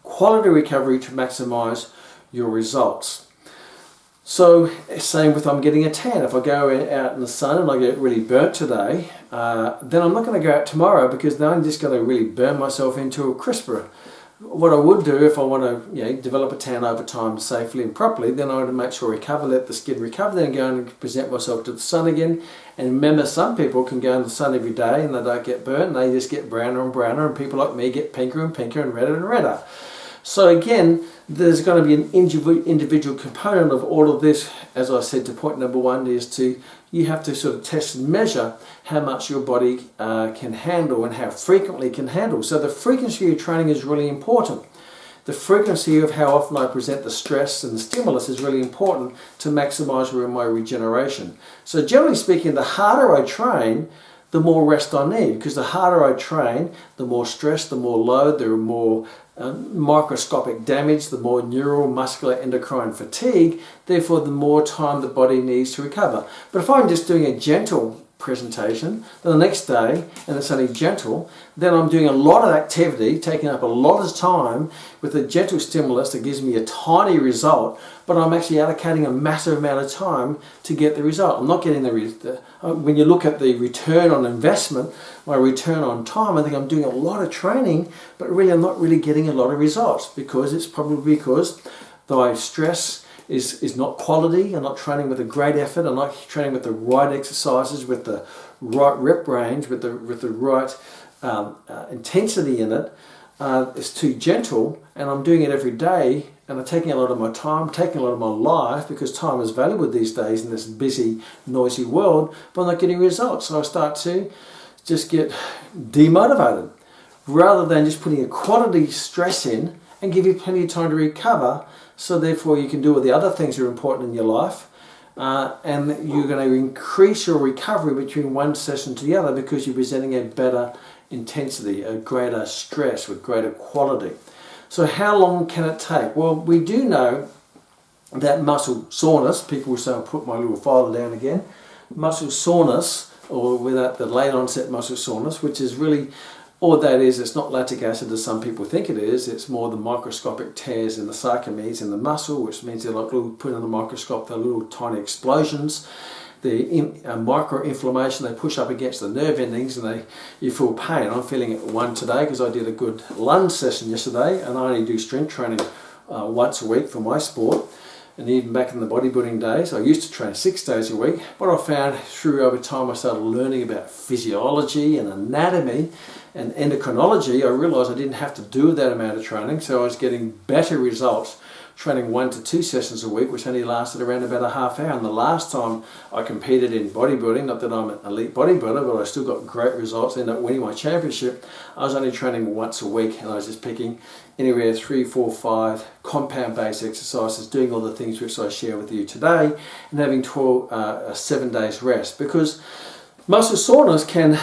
quality recovery to maximize your results. So same with I'm getting a tan. If I go out in the sun and I get really burnt today, then I'm not going to go out tomorrow because then I'm just going to really burn myself into a crisper. What I would do if I want to develop a tan over time safely and properly, then I would make sure I recover, let the skin recover, then go and present myself to the sun again. And remember, some people can go in the sun every day and they don't get burnt, and they just get browner and browner, and people like me get pinker and pinker and redder. So again, there's going to be an individual component of all of this. As I said, to point number 1 is you have to sort of test and measure how much your body can handle and how frequently it can handle. So the frequency of training is really important. The frequency of how often I present the stress and the stimulus is really important to maximize my regeneration. So generally speaking, the harder I train, the more rest I need, because the harder I train, the more stress, the more load, the more microscopic damage, the more neural, muscular, endocrine fatigue, therefore the more time the body needs to recover. But if I'm just doing a gentle presentation, then the next day, and it's only gentle, then I'm doing a lot of activity, taking up a lot of time with a gentle stimulus that gives me a tiny result, but I'm actually allocating a massive amount of time to get the result. I'm not getting when you look at the return on investment, my return on time, I think I'm doing a lot of training, but really I'm not really getting a lot of results, because it's probably because my stress is not quality. I'm not training with a great effort. I'm not training with the right exercises, with the right rep range, with the right intensity in it. It's too gentle, and I'm doing it every day, and I'm taking a lot of my time, taking a lot of my life, because time is valuable these days in this busy, noisy world, but I'm not getting results. So I start to just get demotivated, rather than just putting a quality stress in and give you plenty of time to recover. So therefore you can do all the other things that are important in your life, and you're going to increase your recovery between one session to the other, because you're presenting a better intensity, a greater stress with greater quality. So how long can it take? Well, we do know that muscle soreness, people will say, I'll put my little file down again, muscle soreness, or without the late onset muscle soreness, which is really All that is, it's not lactic acid as some people think it is. It's more the microscopic tears in the sarcomeres in the muscle, which means they're like little, put on the microscope, they're little tiny explosions. The micro-inflammation, they push up against the nerve endings and you feel pain. I'm feeling one today because I did a good lunge session yesterday, and I only do strength training once a week for my sport. And even back in the bodybuilding days, I used to train 6 days a week. What I found through over time, I started learning about physiology and anatomy and endocrinology. I realised I didn't have to do that amount of training, so I was getting better results training 1 to 2 sessions a week, which only lasted around about a half hour. And the last time I competed in bodybuilding, not that I'm an elite bodybuilder, but I still got great results, ended up winning my championship, I was only training once a week, and I was just picking anywhere 3, 4, 5 compound based exercises, doing all the things which I share with you today, and having 7 days rest. Because muscle soreness can,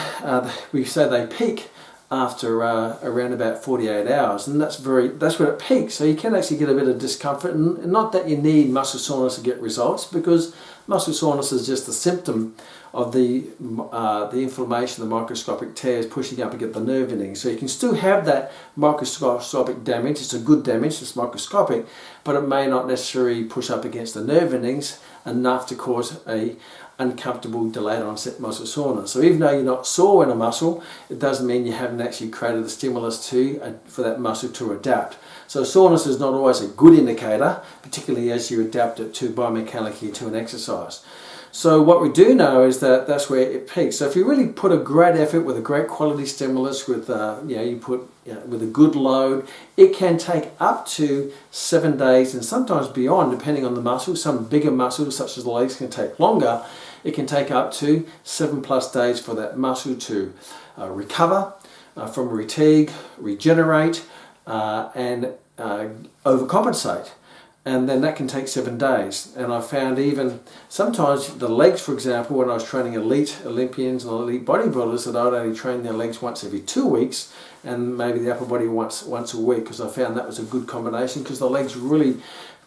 we say they peak after around about 48 hours, and that's when it peaks. So you can actually get a bit of discomfort, and not that you need muscle soreness to get results, because muscle soreness is just a symptom of the inflammation, the microscopic tears pushing up against the nerve endings. So you can still have that microscopic damage. It's a good damage, it's microscopic, but it may not necessarily push up against the nerve endings enough to cause a uncomfortable delayed onset muscle soreness. So even though you're not sore in a muscle, it doesn't mean you haven't actually created the stimulus for that muscle to adapt. So soreness is not always a good indicator, particularly as you adapt it to biomechanically to an exercise. So what we do know is that that's where it peaks. So if you really put a great effort with a great quality stimulus, with with a good load, it can take up to 7 days and sometimes beyond, depending on the muscle. Some bigger muscles, such as the legs, can take longer. It can take up to 7+ days for that muscle to recover from fatigue, regenerate, and overcompensate. And then that can take 7 days. And I found even sometimes the legs, for example, when I was training elite Olympians and elite bodybuilders, that I'd only train their legs once every 2 weeks, and maybe the upper body once a week, because I found that was a good combination, because the legs really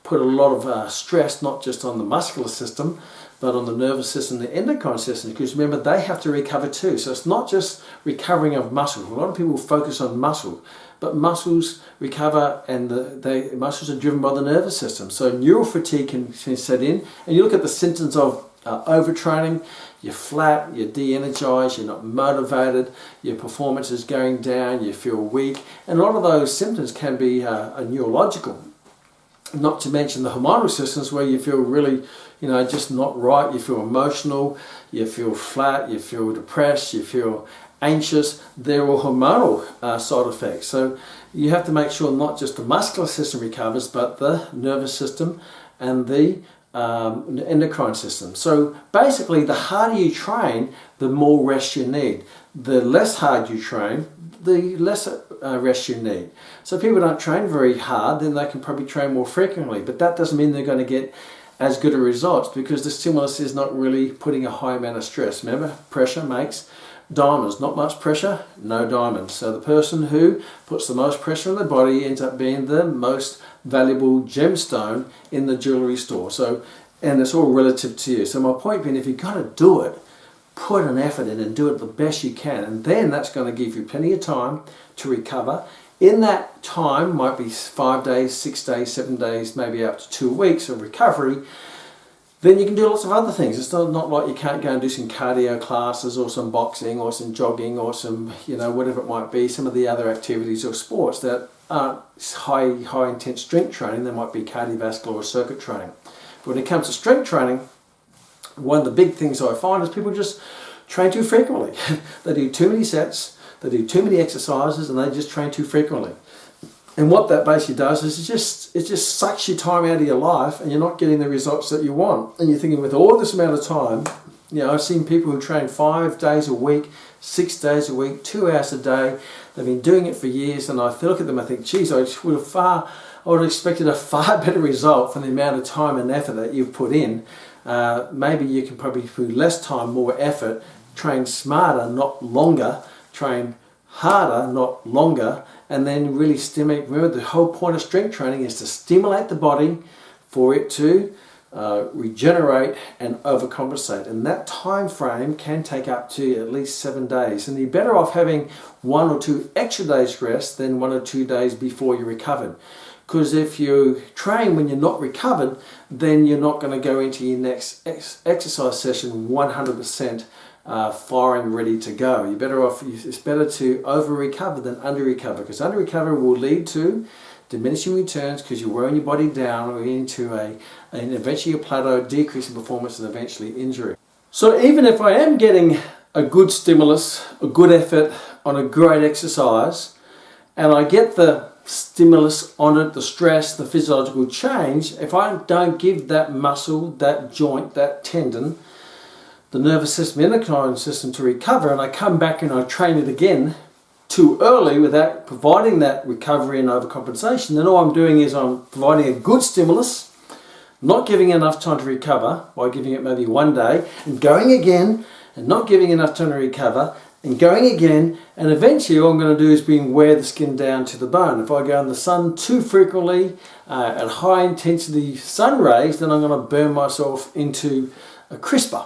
put a lot of stress, not just on the muscular system, but on the nervous system, the endocrine system, because remember, they have to recover too. So it's not just recovering of muscle. A lot of people focus on muscle, but muscles recover, and the muscles are driven by the nervous system. So neural fatigue can set in, and you look at the symptoms of overtraining. You're flat, you're de-energized, you're not motivated, your performance is going down, you feel weak, and a lot of those symptoms can be neurological. Not to mention the hormonal systems, where you feel really, just not right. You feel emotional, you feel flat, you feel depressed, you feel anxious. They're all hormonal side effects. So you have to make sure not just the muscular system recovers, but the nervous system and the endocrine system. So basically, the harder you train, the more rest you need. The less hard you train, the less rest you need. So if people don't train very hard, then they can probably train more frequently, but that doesn't mean they're going to get as good a results, because the stimulus is not really putting a high amount of stress. Remember, pressure makes diamonds. Not much pressure, no diamonds. So the person who puts the most pressure on their body ends up being the most valuable gemstone in the jewelry store. So, and it's all relative to you. So my point being, if you've got to do it, put an effort in and do it the best you can, and then that's going to give you plenty of time to recover. In that time, might be 5 days, 6 days, 7 days, maybe up to 2 weeks of recovery. Then you can do lots of other things. It's not like you can't go and do some cardio classes or some boxing or some jogging or some, whatever it might be, some of the other activities or sports that aren't high intense strength training. They might be cardiovascular or circuit training. But when it comes to strength training, one of the big things I find is people just train too frequently. They do too many sets, they do too many exercises, and they just train too frequently. And what that basically does is it just sucks your time out of your life, and you're not getting the results that you want. And you're thinking, with all this amount of time, I've seen people who train 5 days a week, 6 days a week, 2 hours a day. They've been doing it for years, and I look at them and I think, geez, I would have expected a far better result from the amount of time and effort that you've put in. Maybe you can probably, through less time, more effort, train smarter, not longer, train harder, not longer, and then really stimulate. Remember, the whole point of strength training is to stimulate the body for it to regenerate and overcompensate, and that time frame can take up to at least 7 days, and you're better off having 1 or 2 extra days rest than 1 or 2 days before you recovered, because if you train when you're not recovered, then you're not going to go into your next exercise session 100% firing, ready to go. You're better off, it's better to over recover than under recover, because under recover will lead to diminishing returns, because you're wearing your body down or into and eventually a plateau, decrease in performance, and eventually injury. So even if I am getting a good stimulus, a good effort on a great exercise, and I get the stimulus on it, the stress, the physiological change, if I don't give that muscle, that joint, that tendon, the nervous system, endocrine system to recover, and I come back and I train it again too early without providing that recovery and overcompensation, then all I'm doing is I'm providing a good stimulus, not giving enough time to recover by giving it maybe 1 day, and going again and not giving enough time to recover, and going again, and eventually all I'm going to do is wear the skin down to the bone. If I go in the sun too frequently at high intensity sun rays, then I'm going to burn myself into a crisper.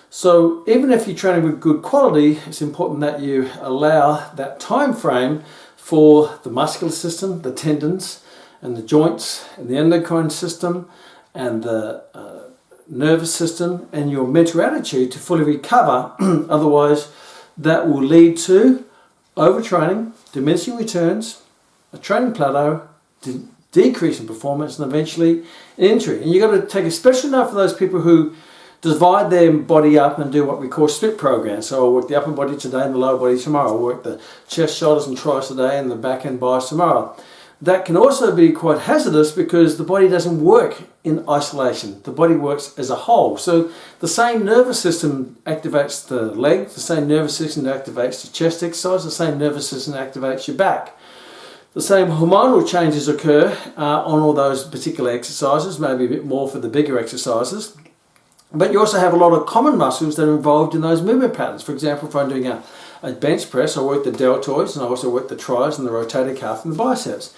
So even if you're training with good quality, it's important that you allow that time frame for the muscular system, the tendons and the joints and the endocrine system and the nervous system and your mental attitude to fully recover. Otherwise, that will lead to overtraining, diminishing returns, a training plateau, decrease in performance, and eventually an injury. And you've got to take a special note for those people who divide their body up and do what we call split programs. So I'll work the upper body today and the lower body tomorrow. I'll work the chest, shoulders and tries today and the back and biceps tomorrow. That can also be quite hazardous because the body doesn't work in isolation. The body works as a whole. So the same nervous system activates the leg, the same nervous system activates the chest exercise, the same nervous system activates your back. The same hormonal changes occur on all those particular exercises, maybe a bit more for the bigger exercises. But you also have a lot of common muscles that are involved in those movement patterns. For example, if I'm doing a bench press, I work the deltoids and I also work the tris and the rotator cuff and the biceps.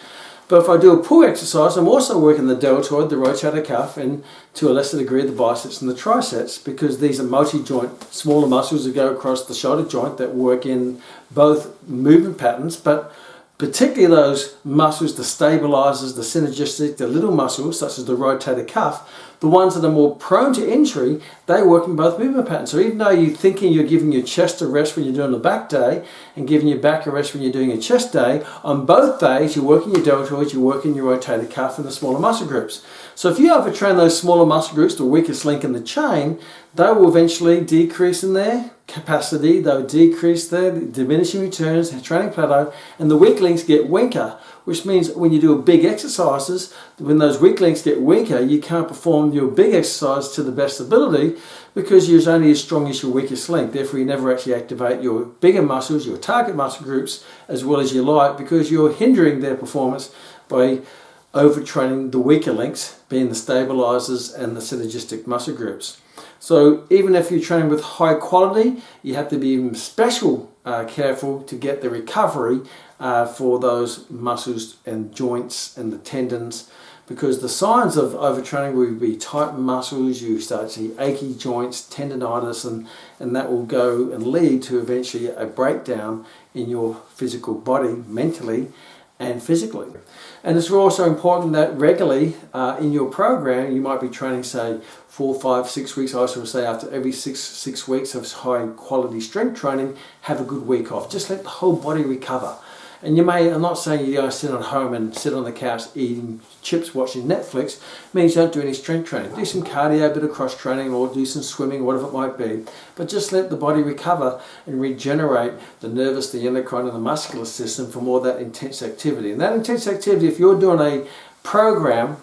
But if I do a pull exercise, I'm also working the deltoid, the rotator cuff, and to a lesser degree the biceps and the triceps, because these are multi-joint, smaller muscles that go across the shoulder joint that work in both movement patterns, but particularly those muscles, the stabilizers, the synergistic, the little muscles such as the rotator cuff, the ones that are more prone to injury, they work in both movement patterns. So even though you're thinking you're giving your chest a rest when you're doing a back day and giving your back a rest when you're doing a chest day, on both days you're working your deltoids, you're working your rotator cuff and the smaller muscle groups. So if you overtrain those smaller muscle groups, the weakest link in the chain, they will eventually decrease in their capacity, they'll decrease their diminishing returns, their training plateau, and the weak links get weaker, which means when you do big exercises, when those weak links get weaker, you can't perform your big exercise to the best ability because you're only as strong as your weakest link. Therefore, you never actually activate your bigger muscles, your target muscle groups, as well as you like, because you're hindering their performance by overtraining the weaker links, being the stabilizers and the synergistic muscle groups. So even if you're training with high quality, you have to be even special careful to get the recovery for those muscles and joints and the tendons, because the signs of overtraining will be tight muscles, you start to see achy joints, tendonitis, and that will go and lead to eventually a breakdown in your physical body, mentally and physically. And it's also important that regularly in your program, you might be training, say, 4, 5, 6 weeks. I also say after every six weeks of high quality strength training, have a good week off. Just let the whole body recover. And you may, I'm not saying you go sit at home and sit on the couch eating chips, watching Netflix. It means you don't do any strength training. Do some cardio, a bit of cross training, or do some swimming, whatever it might be. But just let the body recover and regenerate the nervous, the endocrine and the muscular system from all that intense activity. And that intense activity, if you're doing a program,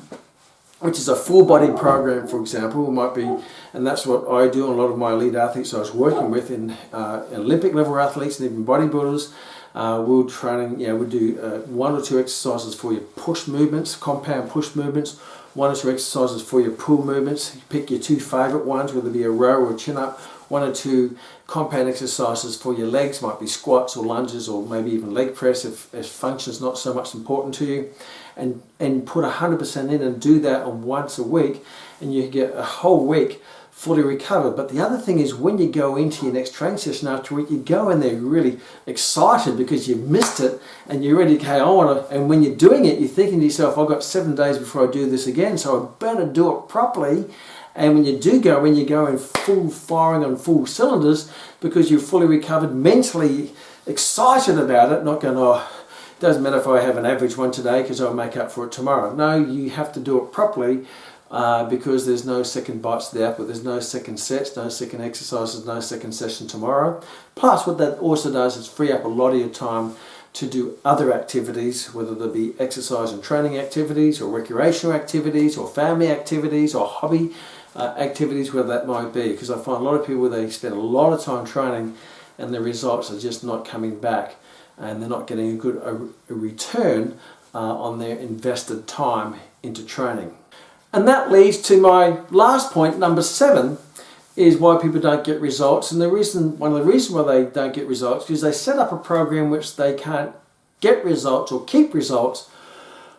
which is a full body program, for example, it might be, and that's what I do, and a lot of my elite athletes I was working with in Olympic level athletes and even bodybuilders, we'll training, we'll do 1 or 2 exercises for your push movements, compound push movements, 1 or 2 exercises for your pull movements. You pick your 2 favorite ones, whether it be a row or a chin up. 1 or 2 compound exercises for your legs, might be squats or lunges or maybe even leg press if function is not so much important to you. and put 100% in and do that on once a week, and you get a whole week fully recovered. But the other thing is, when you go into your next training session after a week, you go in there really excited because you've missed it and you're ready to go on. And when you're doing it, you're thinking to yourself, I've got 7 days before I do this again, so I better do it properly. And when you do go in, you go in full firing on full cylinders because you're fully recovered, mentally excited about it, not going, oh, it doesn't matter if I have an average one today because I'll make up for it tomorrow. No, you have to do it properly because there's no second bites to the apple, there's no second sets, no second exercises, no second session tomorrow. Plus, what that also does is free up a lot of your time to do other activities, whether they be exercise and training activities or recreational activities or family activities or hobby activities, whether that might be. Because I find a lot of people, they spend a lot of time training and the results are just not coming back and they're not getting a good return on their invested time into training. And that leads to my last point, number 7, is why people don't get results. And one of the reasons why they don't get results is they set up a program which they can't get results or keep results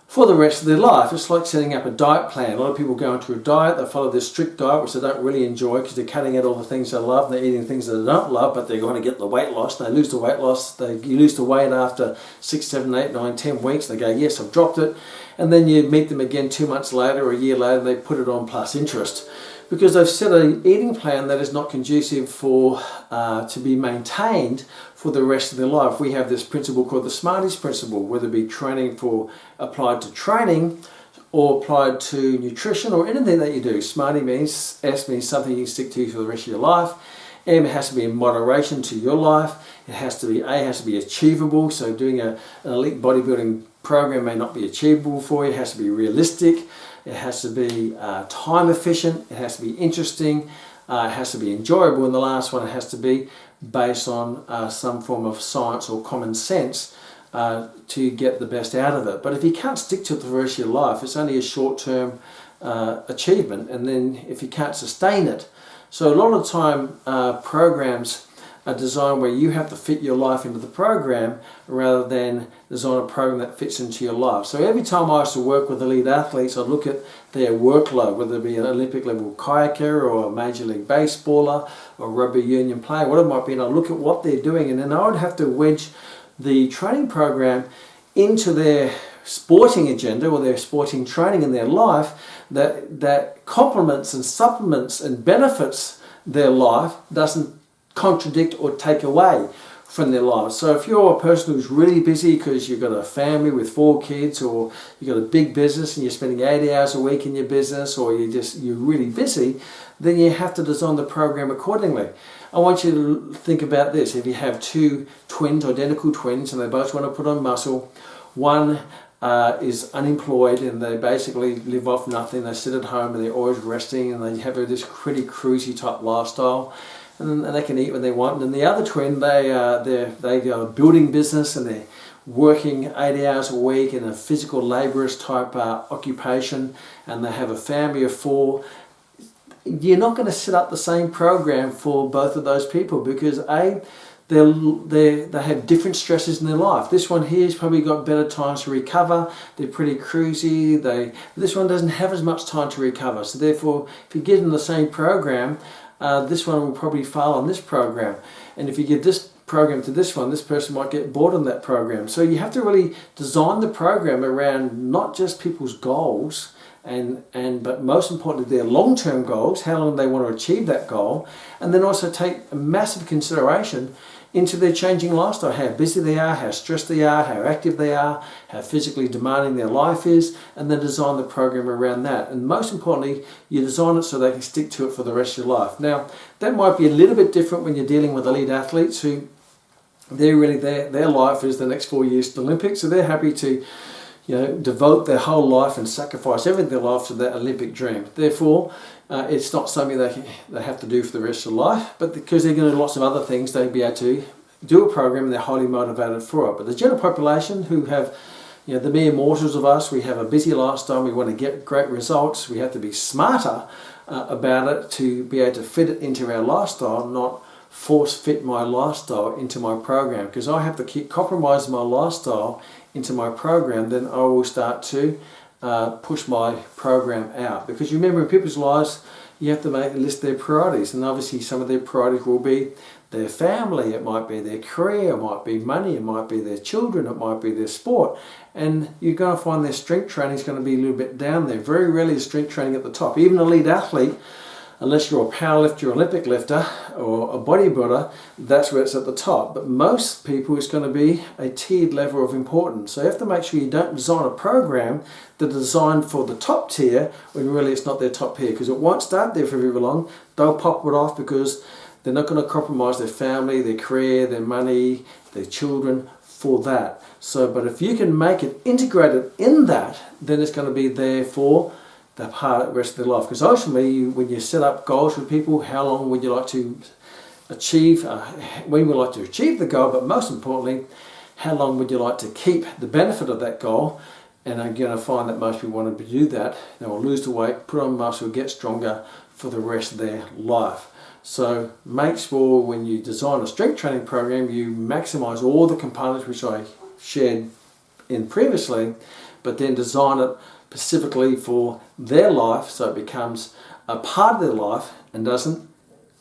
for the rest of their life. It's like setting up a diet plan. A lot of people go into a diet, they follow this strict diet which they don't really enjoy because they're cutting out all the things they love and they're eating things that they don't love, but they're going to get the weight loss. They lose the weight loss, you lose the weight after 6, 7, 8, 9, 10 weeks. They go, yes, I've dropped it. And then you meet them again 2 months later or a year later and they put it on plus interest because they've set an eating plan that is not conducive for to be maintained for the rest of their life. We have this principle called the Smarties principle, whether it be training applied to training or applied to nutrition or anything that you do. Smarty means, S means something you can stick to for the rest of your life. M has to be in moderation to your life. It has to be, A has to be achievable. So doing an elite bodybuilding program may not be achievable for you. It has to be realistic. It has to be time efficient. It has to be interesting. It has to be enjoyable. And the last one, it has to be based on some form of science or common sense to get the best out of it. But if you can't stick to it for the rest of your life, it's only a short-term achievement. And then if you can't sustain it, so a lot of the time programs are designed where you have to fit your life into the program rather than design a program that fits into your life. So every time I used to work with elite athletes, I'd look at their workload, whether it be an Olympic level kayaker or a major league baseballer or rugby union player, whatever it might be, and I'd look at what they're doing, and then I would have to wedge the training program into their sporting agenda or their sporting training in their life that complements and supplements and benefits their life, doesn't contradict or take away from their lives. So if you're a person who's really busy because you've got a family with 4 kids or you've got a big business and you're spending 80 hours a week in your business, or you're really busy, then you have to design the program accordingly. I want you to think about this. If you have 2 twins, identical twins, and they both want to put on muscle, one is unemployed and they basically live off nothing, they sit at home and they're always resting and they have this pretty cruisy type lifestyle, and they can eat when they want. And the other twin, they got a building business and they're working 80 hours a week in a physical labourers type occupation, and they have a family of 4. You're not going to set up the same program for both of those people because they have different stresses in their life. This one here has probably got better times to recover. They're pretty cruisy. This one doesn't have as much time to recover. So therefore, if you give them the same program, this one will probably fail on this program. And if you give this program to this one, this person might get bored on that program. So you have to really design the program around not just people's goals, but most importantly their long-term goals, how long they want to achieve that goal, and then also take a massive consideration into their changing lifestyle, how busy they are, how stressed they are, how active they are, how physically demanding their life is, and then design the program around that. And most importantly, you design it so they can stick to it for the rest of your life. Now, that might be a little bit different when you're dealing with elite athletes who their life is the next 4 years to the Olympics, so they're happy to devote their whole life and sacrifice everything in their life to that Olympic dream. Therefore, it's not something they have to do for the rest of their life, but because they're going to do lots of other things, they'll be able to do a program and they're highly motivated for it. But the general population who have, the mere mortals of us, we have a busy lifestyle, we want to get great results, we have to be smarter about it to be able to fit it into our lifestyle, not force fit my lifestyle into my program, because I have to keep compromising my lifestyle into my program, then I will start to push my program out. Because you remember, in people's lives, you have to list their priorities, and obviously some of their priorities will be their family, it might be their career, it might be money, it might be their children, it might be their sport, and you're going to find their strength training is going to be a little bit down there. Very rarely is strength training at the top. Even an elite athlete, unless you're a powerlifter, Olympic lifter, or a bodybuilder, that's where it's at the top. But most people, it's going to be a tiered level of importance. So you have to make sure you don't design a program that's designed for the top tier when really it's not their top tier, because it won't start there for very long. They'll pop it off because they're not going to compromise their family, their career, their money, their children for that. So, but if you can make it integrated in that, then it's going to be there for the rest of their life. Because ultimately, when you set up goals with people, how long would you like to achieve, when would you like to achieve the goal, but most importantly, how long would you like to keep the benefit of that goal? And I'm going to find that most people want to do that. They will lose the weight, put on muscle, get stronger for the rest of their life. So make sure when you design a strength training program, you maximize all the components which I shared in previously, but then design it specifically for their life so it becomes a part of their life and doesn't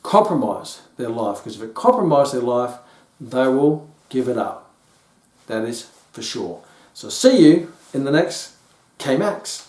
compromise their life. Because if it compromises their life, they will give it up. That is for sure. So see you in the next Kmax.